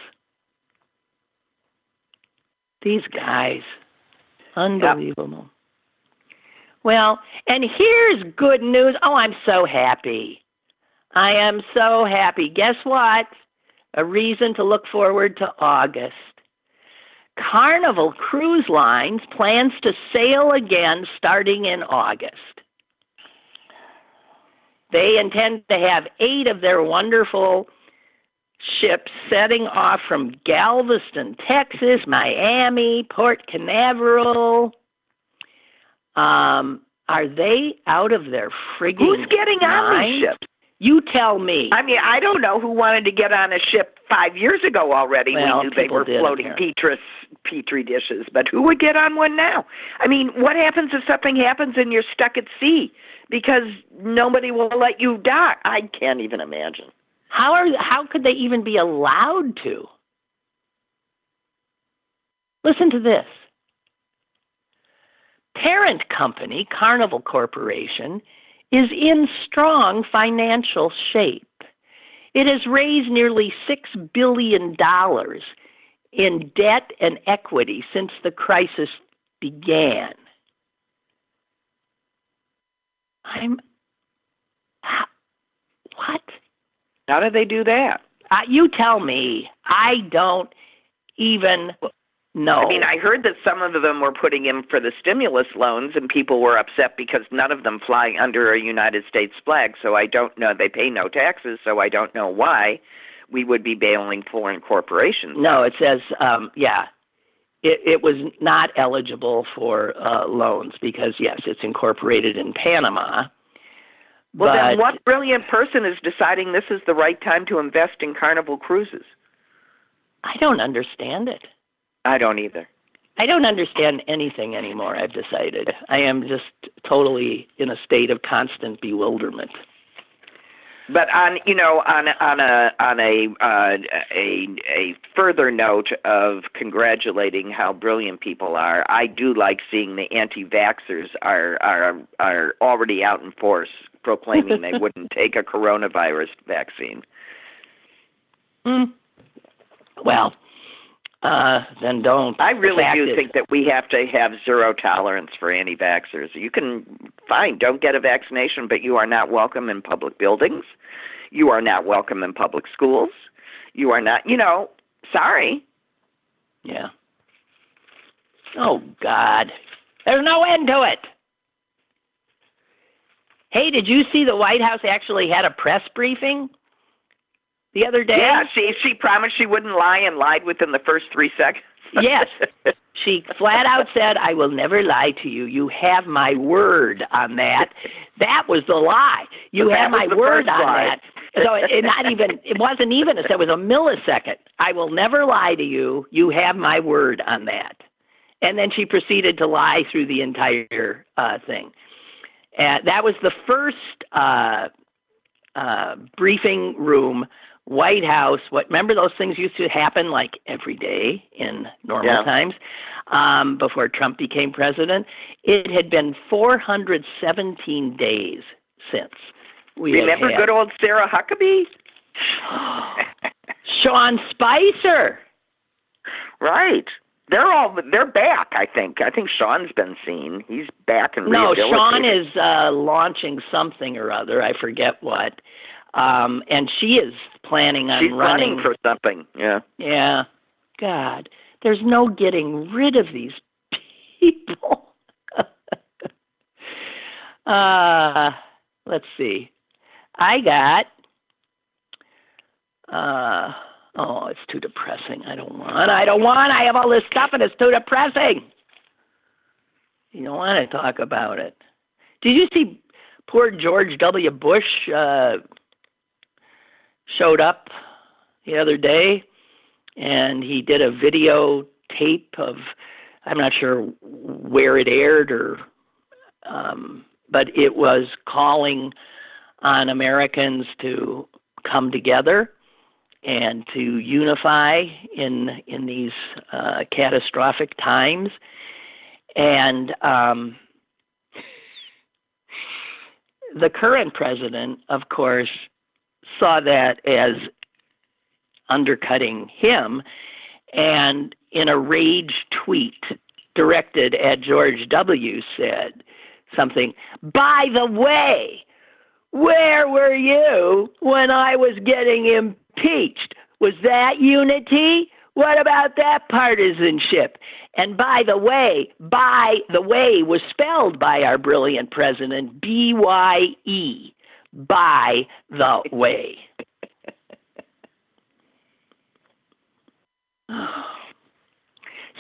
These guys, unbelievable. Yep. Well, and here's good news. Oh, I'm so happy. I am so happy. Guess what? A reason to look forward to August. Carnival Cruise Lines plans to sail again starting in August. They intend to have 8 of their wonderful ships setting off from Galveston, Texas, Miami, Port Canaveral. Are they out of their frigging Who's getting on minds? these ships? You tell me. I mean, I don't know who wanted to get on a ship 5 years ago already. Well, we knew they were did, floating apparently. Petri dishes, but who would get on one now? I mean, what happens if something happens and you're stuck at sea because nobody will let you dock? I can't even imagine. How could they even be allowed to? Listen to this. Parent company, Carnival Corporation, is in strong financial shape. It has raised nearly $6 billion in debt and equity since the crisis began. What? How do they do that? You tell me. I don't even know. I mean, I heard that some of them were putting in for the stimulus loans, and people were upset because none of them fly under a United States flag. So I don't know. They pay no taxes, so I don't know why we would be bailing foreign corporations. No, it says, it was not eligible for loans because, yes, it's incorporated in Panama. Well, then what brilliant person is deciding this is the right time to invest in Carnival Cruises? I don't understand it. I don't either. I don't understand anything anymore, I've decided. I am just totally in a state of constant bewilderment. But on a further note of congratulating how brilliant people are, I do like seeing the anti-vaxxers are already out in force proclaiming they wouldn't take a coronavirus vaccine. Well, then don't. I really do think that we have to have zero tolerance for anti-vaxxers. You can, fine, don't get a vaccination, but you are not welcome in public buildings. You are not welcome in public schools. You are not, sorry. Yeah. Oh, God. There's no end to it. Hey, did you see the White House actually had a press briefing the other day? Yeah, she promised she wouldn't lie and lied within the first 3 seconds. Yes. She flat out said, I will never lie to you. You have my word on that. That was the lie. You have my word on that. So it wasn't even, it was a millisecond. I will never lie to you. You have my word on that. And then she proceeded to lie through the entire thing. That was the first briefing room, White House. Remember those things used to happen like every day in normal times before Trump became president? It had been 417 days since we Remember had good old Sarah Huckabee? Sean Spicer. Right. They're back, I think. I think Sean's been seen. He's back and rehabilitated. No, Sean is launching something or other. I forget what. And she is planning on running for something. Yeah. Yeah. God, there's no getting rid of these people. Let's see. I got. Oh, it's too depressing. I don't want. I have all this stuff and it's too depressing. You don't want to talk about it. Did you see poor George W. Bush showed up the other day and he did a video tape of, I'm not sure where it aired but it was calling on Americans to come together and to unify in these catastrophic times. And the current president, of course, saw that as undercutting him, and in a rage tweet directed at George W. said something, by the way, where were you when I was getting impeached? Was that unity? What about that partisanship? And by the way was spelled by our brilliant president, B-Y-E. by the way.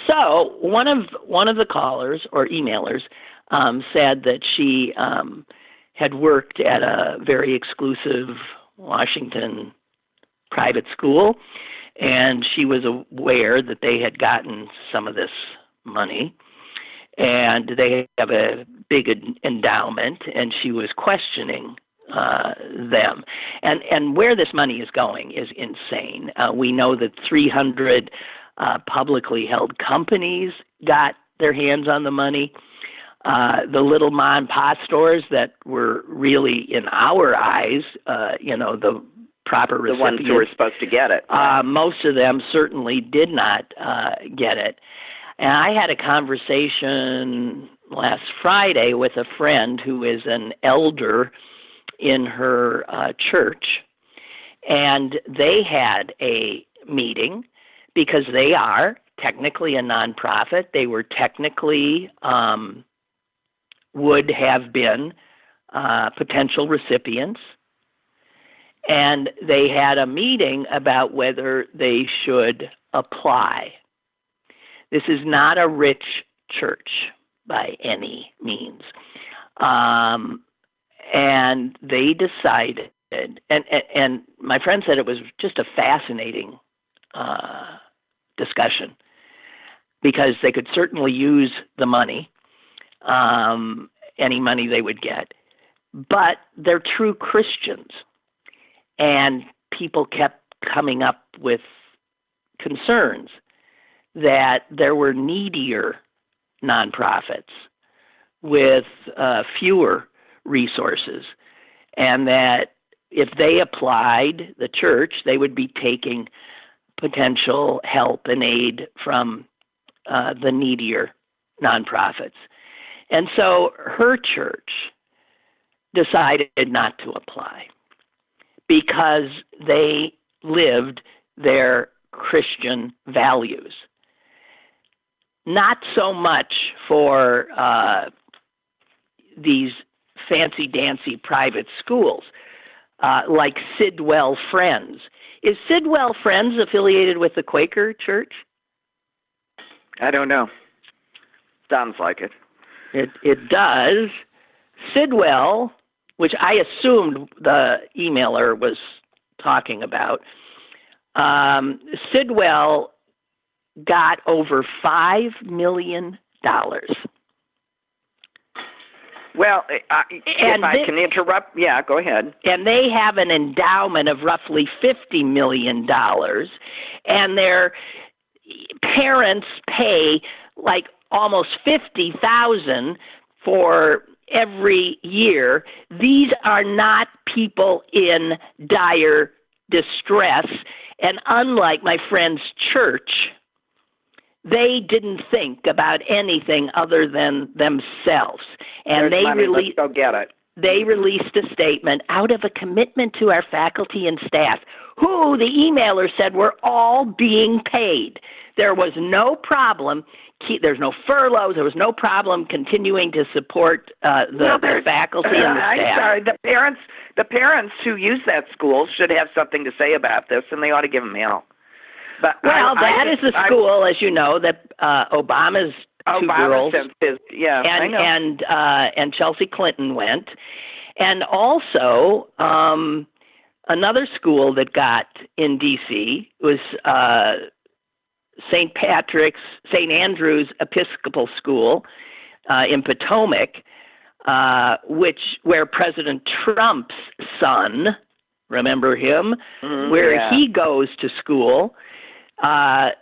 So one of the callers or emailers said that she had worked at a very exclusive Washington private school, and she was aware that they had gotten some of this money, and they have a big endowment, and she was questioning them. And where this money is going is insane. We know that 300 publicly held companies got their hands on the money. The little mom and pop stores that were really, in our eyes, the proper recipients. The ones who were supposed to get it. Most of them certainly did not get it. And I had a conversation last Friday with a friend who is an elder in her church, and they had a meeting because they are technically a nonprofit. They were technically would have been potential recipients, and they had a meeting about whether they should apply. This is not a rich church by any means. And they decided, and my friend said it was just a fascinating discussion, because they could certainly use the money, any money they would get, but they're true Christians. And people kept coming up with concerns that there were needier nonprofits with fewer resources, and that if they applied, the church, they would be taking potential help and aid from the needier nonprofits. And so her church decided not to apply because they lived their Christian values. Not so much for these fancy-dancy private schools like Sidwell Friends. Is Sidwell Friends affiliated with the Quaker Church? I don't know. Sounds like it. It does. Sidwell, which I assumed the emailer was talking about, Sidwell got over $5 million. Well, if I can interrupt, yeah, go ahead. And they have an endowment of roughly $50 million, and their parents pay like almost $50,000 for every year. These are not people in dire distress, and unlike my friend's church, they didn't think about anything other than themselves. And let's go get it. They released a statement out of a commitment to our faculty and staff, who the emailer said were all being paid. There was no problem. There's no furloughs. There was no problem continuing to support the faculty and the staff. I'm sorry. The parents who use that school should have something to say about this, and they ought to give them hell. But that is the school, as you know, that Obama's two girls, I know. And Chelsea Clinton went, and also another school that got in D.C. was St. Andrew's Episcopal School in Potomac, where President Trump's son, remember him, he goes to school.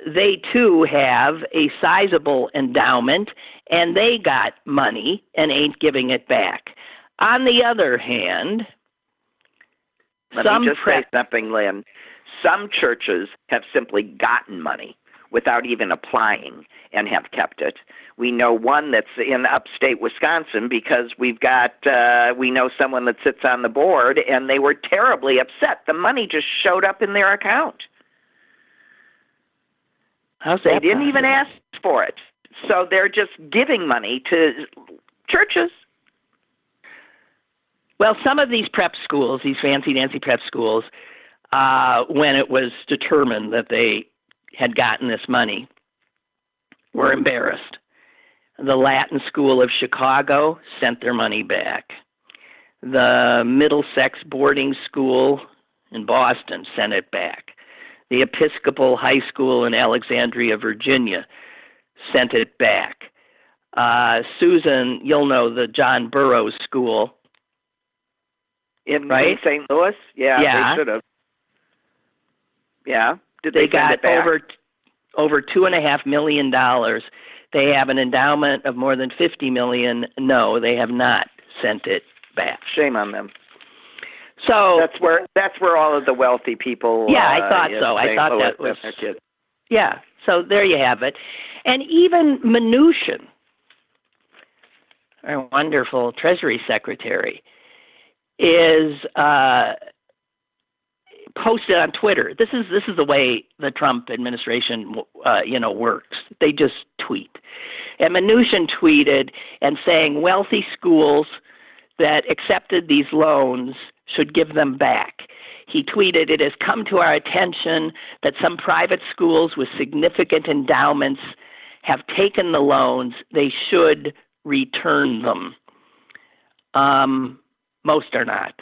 They too have a sizable endowment, and they got money and ain't giving it back. On the other hand, let me just say something, Lynn. Some churches have simply gotten money without even applying and have kept it. We know one that's in upstate Wisconsin because we know someone that sits on the board, and they were terribly upset. The money just showed up in their account. They didn't even ask for it. So they're just giving money to churches. Well, some of these prep schools, these fancy dancy prep schools, when it was determined that they had gotten this money, were embarrassed. The Latin School of Chicago sent their money back. The Middlesex Boarding School in Boston sent it back. The Episcopal High School in Alexandria, Virginia, sent it back. Susan, you'll know the John Burroughs School. In right? St. Louis? Yeah, they should have. Yeah. Did they got it back? over $2.5 million. They have an endowment of more than $50 million. No, they have not sent it back. Shame on them. So that's where all of the wealthy people. Yeah, I thought so. I thought that was. Yeah. So there you have it, and even Mnuchin, our wonderful Treasury Secretary, is posted on Twitter. This is the way the Trump administration works. They just tweet. And Mnuchin tweeted and saying wealthy schools that accepted these loans should give them back. He tweeted, "It has come to our attention that some private schools with significant endowments have taken the loans. They should return them." Most are not.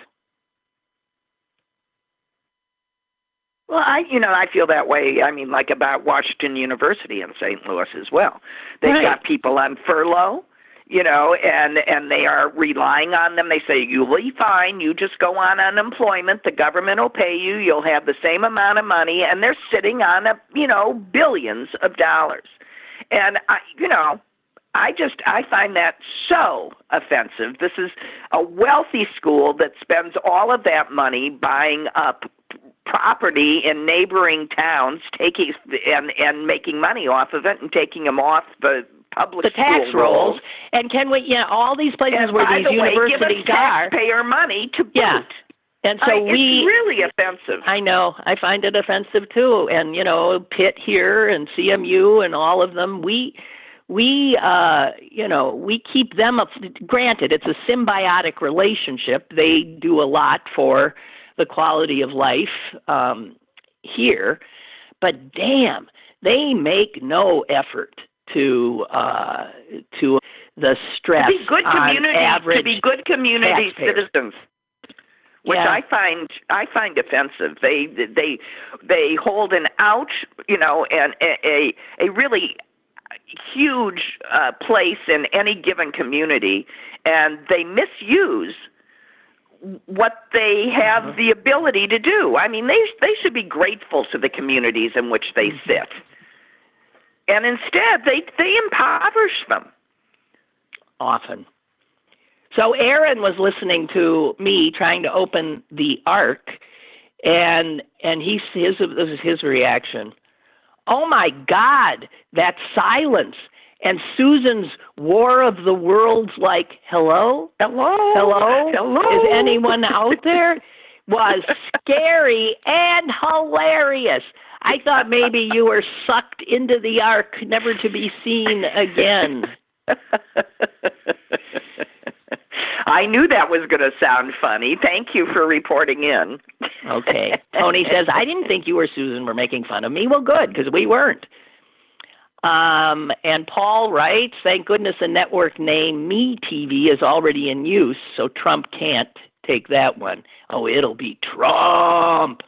Well, I feel that way. I mean, like about Washington University in St. Louis as well. They've got people on furlough, and they are relying on them. They say, you'll be fine. You just go on unemployment. The government will pay you. You'll have the same amount of money. And they're sitting on, billions of dollars. And, I find that so offensive. This is a wealthy school that spends all of that money buying up property in neighboring towns, taking and making money off of it and taking them off the public the tax school rolls. And can we, all these places and where by these the way, universities give us are, taxpayer money to boot. Yeah. And so it's really offensive. I know. I find it offensive too. And Pitt here and CMU and all of them, we keep them up. Granted, it's a symbiotic relationship. They do a lot for the quality of life here, but damn, they make no effort to the stress to be good community taxpayers. citizens, which I find offensive. They hold an ouch, and a really huge place in any given community, and they misuse what they have the ability to do. I mean, they should be grateful to the communities in which they sit. And instead, they impoverish them. Often. So Aaron was listening to me trying to open the Ark, and this is his reaction. Oh, my God, that silence. And Susan's War of the Worlds, like, hello? Is anyone out there? Was scary and hilarious. I thought maybe you were sucked into the Ark, never to be seen again. I knew that was going to sound funny. Thank you for reporting in. Okay. Tony says, I didn't think you or Susan were making fun of me. Well, good, because we weren't. And Paul writes, thank goodness the network name MeTV is already in use, so Trump can't take that one. Oh, it'll be Trump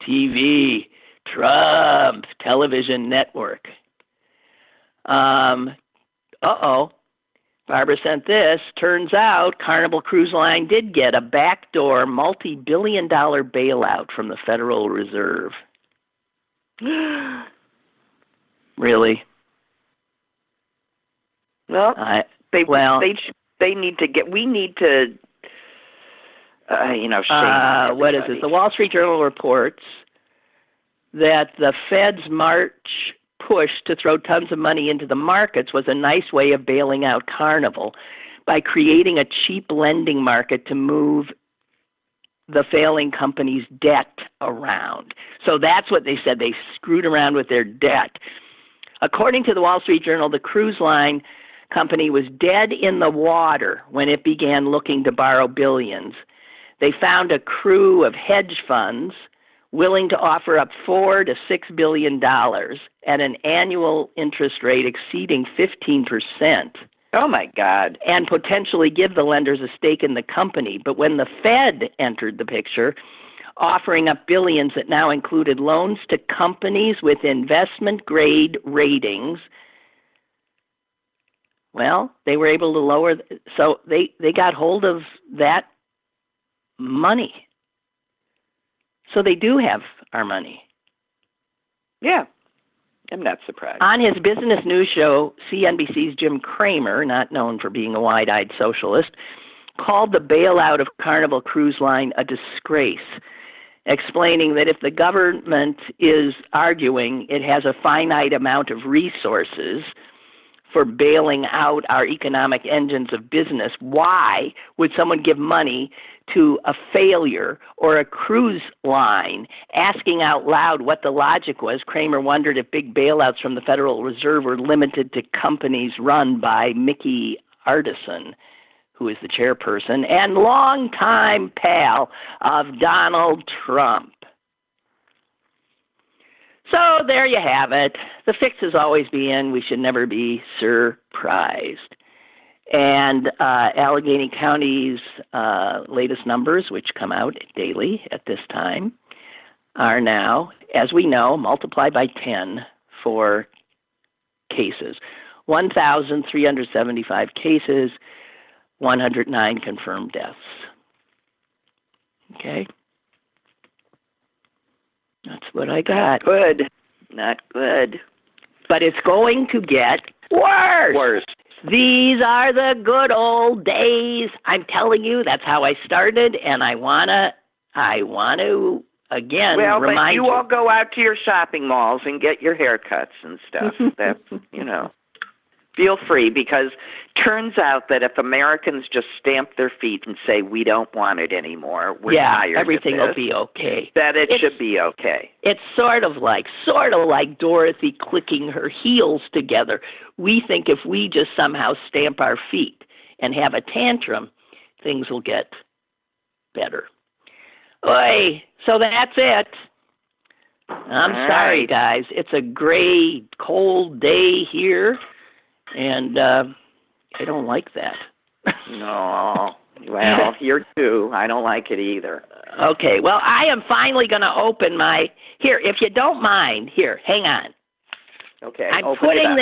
TV, Trump Television Network. Barbara sent this. Turns out Carnival Cruise Line did get a backdoor multi-billion-dollar bailout from the Federal Reserve. Really? Well, they need to get. We need to, shame what is this? The Wall Street Journal reports that the Fed's March push to throw tons of money into the markets was a nice way of bailing out Carnival by creating a cheap lending market to move the failing company's debt around. So that's what they said. They screwed around with their debt. According to the Wall Street Journal, the cruise line company was dead in the water when it began looking to borrow billions. They found a crew of hedge funds willing to offer up $4 to $6 billion at an annual interest rate exceeding 15%. Oh, my God. And potentially give the lenders a stake in the company. But when the Fed entered the picture, offering up billions that now included loans to companies with investment-grade ratings, well, they were able to lower, so they got hold of that money. So they do have our money. Yeah, I'm not surprised. On his business news show, CNBC's Jim Cramer, not known for being a wide-eyed socialist, called the bailout of Carnival Cruise Line a disgrace, explaining that if the government is arguing it has a finite amount of resources for bailing out our economic engines of business, why would someone give money to a failure or a cruise line? Asking out loud what the logic was, Kramer wondered if big bailouts from the Federal Reserve were limited to companies run by Mickey Artisan, who is the chairperson and longtime pal of Donald Trump. So there you have it. The fix has always been we should never be surprised. And Allegheny County's latest numbers, which come out daily at this time, are now, as we know, multiplied by 10 for cases. 1,375 cases, 109 confirmed deaths. Okay? That's what I got. Good. Not good. But it's going to get worse. Worse. These are the good old days. I'm telling you, that's how I started, and I wanna again remind you. Well, but you all go out to your shopping malls and get your haircuts and stuff. That's, feel free, because turns out that if Americans just stamp their feet and say we don't want it anymore, we're tired everything of this, will be okay. That it should be okay. It's sort of like Dorothy clicking her heels together. We think if we just somehow stamp our feet and have a tantrum, things will get better. Oy, so that's it. I'm sorry, guys. It's a gray, cold day here. And I don't like that. No. Well, you're too. I don't like it either. Okay. Well, I am finally going to open my... Here, if you don't mind. Here, hang on. Okay. I'm putting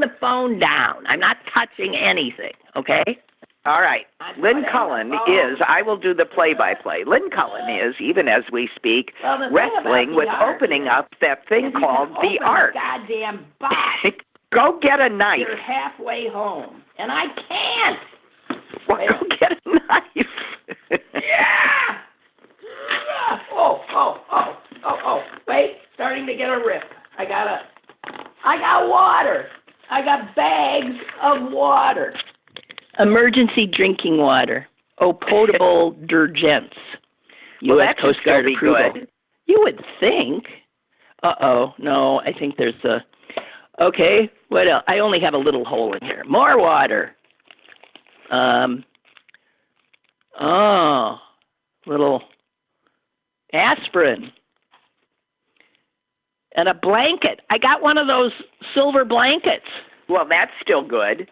the phone down. I'm not touching anything. Okay? All right. Lynn Cullen is, I will do the play-by-play. Lynn Cullen is, even as we speak, wrestling with opening up that thing called the Ark. Goddamn box. Go get a knife. You're halfway home, and I can't. Well, go get a knife. Yeah. Oh. Wait, starting to get a rip. I got water. I got bags of water. Emergency drinking water. Potable detergents. U.S. Coast Guard approval. Good. You would think. No, I think there's a... Okay, what else? I only have a little hole in here. More water. Little aspirin. And a blanket. I got one of those silver blankets. Well, that's still good.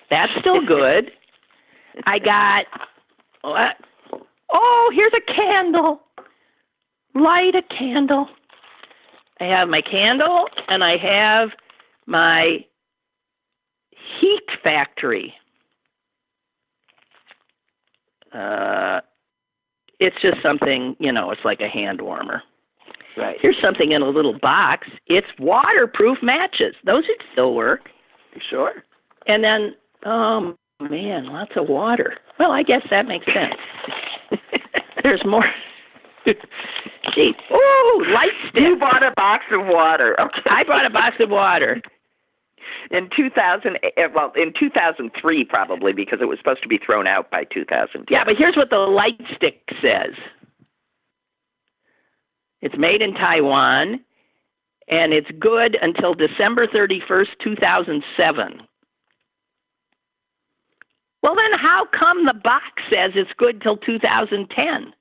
That's still good. I got... here's a candle. Light a candle. I have my candle, and I have my heat factory. It's just something, it's like a hand warmer. Right. Here's something in a little box. It's waterproof matches. Those would still work. Sure. And then, lots of water. Well, I guess that makes sense. There's more. Gee. Ooh, light stick. You bought a box of water. Okay. I bought a box of water. In 2003 probably, because it was supposed to be thrown out by 2010. Yeah, but here's what the light stick says. It's made in Taiwan, and it's good until December 31st, 2007. Well, then how come the box says it's good till 2010?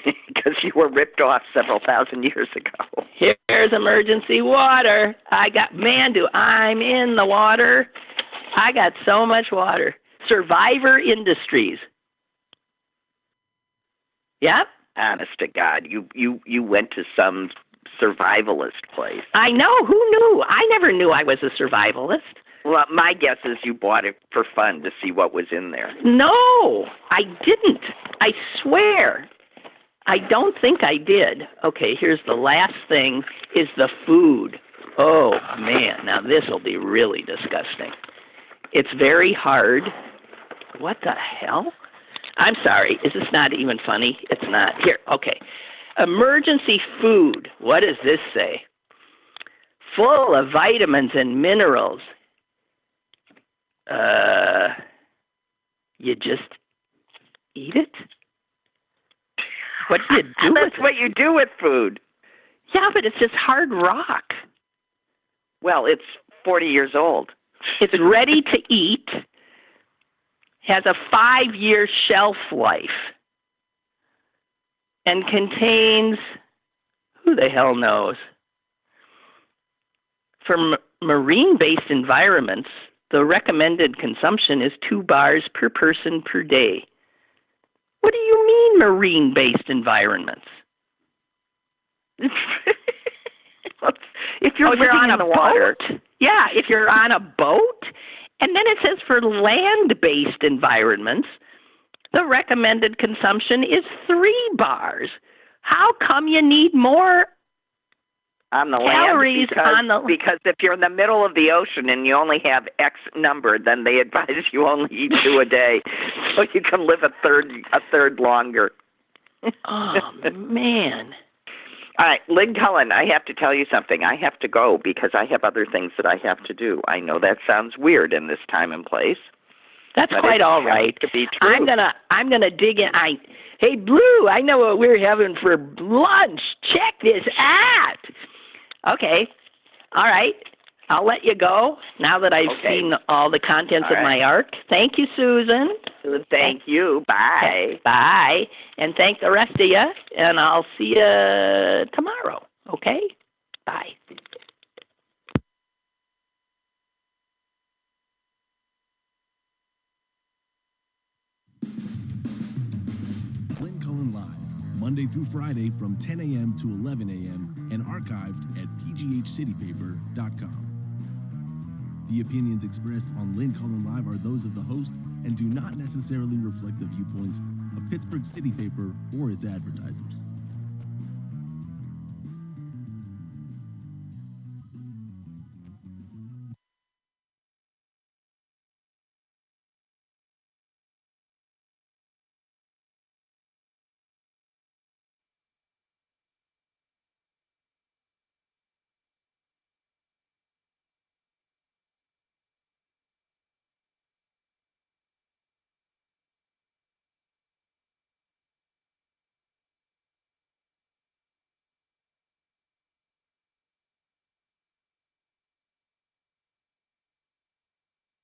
Because you were ripped off several thousand years ago. Here's emergency water. I'm in the water. I got so much water. Survivor Industries. Yep. Honest to God, you went to some survivalist place. I know. Who knew? I never knew I was a survivalist. Well, my guess is you bought it for fun to see what was in there. No, I didn't. I swear. I don't think I did. Okay, here's the last thing, is the food. Oh, man, now this will be really disgusting. It's very hard. What the hell? I'm sorry. Is this not even funny? It's not. Here, okay. Emergency food. What does this say? Full of vitamins and minerals. You just eat it? What do you do with it? That's what you do with food. Yeah, but it's just hard rock. Well, it's 40 years old. It's ready to eat. Has a 5-year shelf life. And contains, who the hell knows? For marine-based environments, the recommended consumption is 2 bars per person per day. What do you mean, marine-based environments? If you're on in a the water. boat? Yeah, if you're on a boat. And then it says for land-based environments, the recommended consumption is 3 bars. How come you need more on the calories land? Because if you're in the middle of the ocean and you only have X number, then they advise you only eat 2 a day, so you can live a third longer. Oh, man. All right, Lynn Cullen, I have to tell you something. I have to go because I have other things that I have to do. I know that sounds weird in this time and place. That's quite all right. To be true. I'm gonna dig in. Hey, Blue, I know what we're having for lunch. Check this out. Okay, all right. I'll let you go now that I've seen all the contents of my ark. Thank you, Susan. Thank you. Bye. Bye. And thank the rest of you. And I'll see you tomorrow. Okay? Bye. Lynn Cullen Live, Monday through Friday from 10 a.m. to 11 a.m. and archived at pghcitypaper.com. The opinions expressed on Lynn Cullen Live are those of the host and do not necessarily reflect the viewpoints of Pittsburgh City Paper or its advertisers.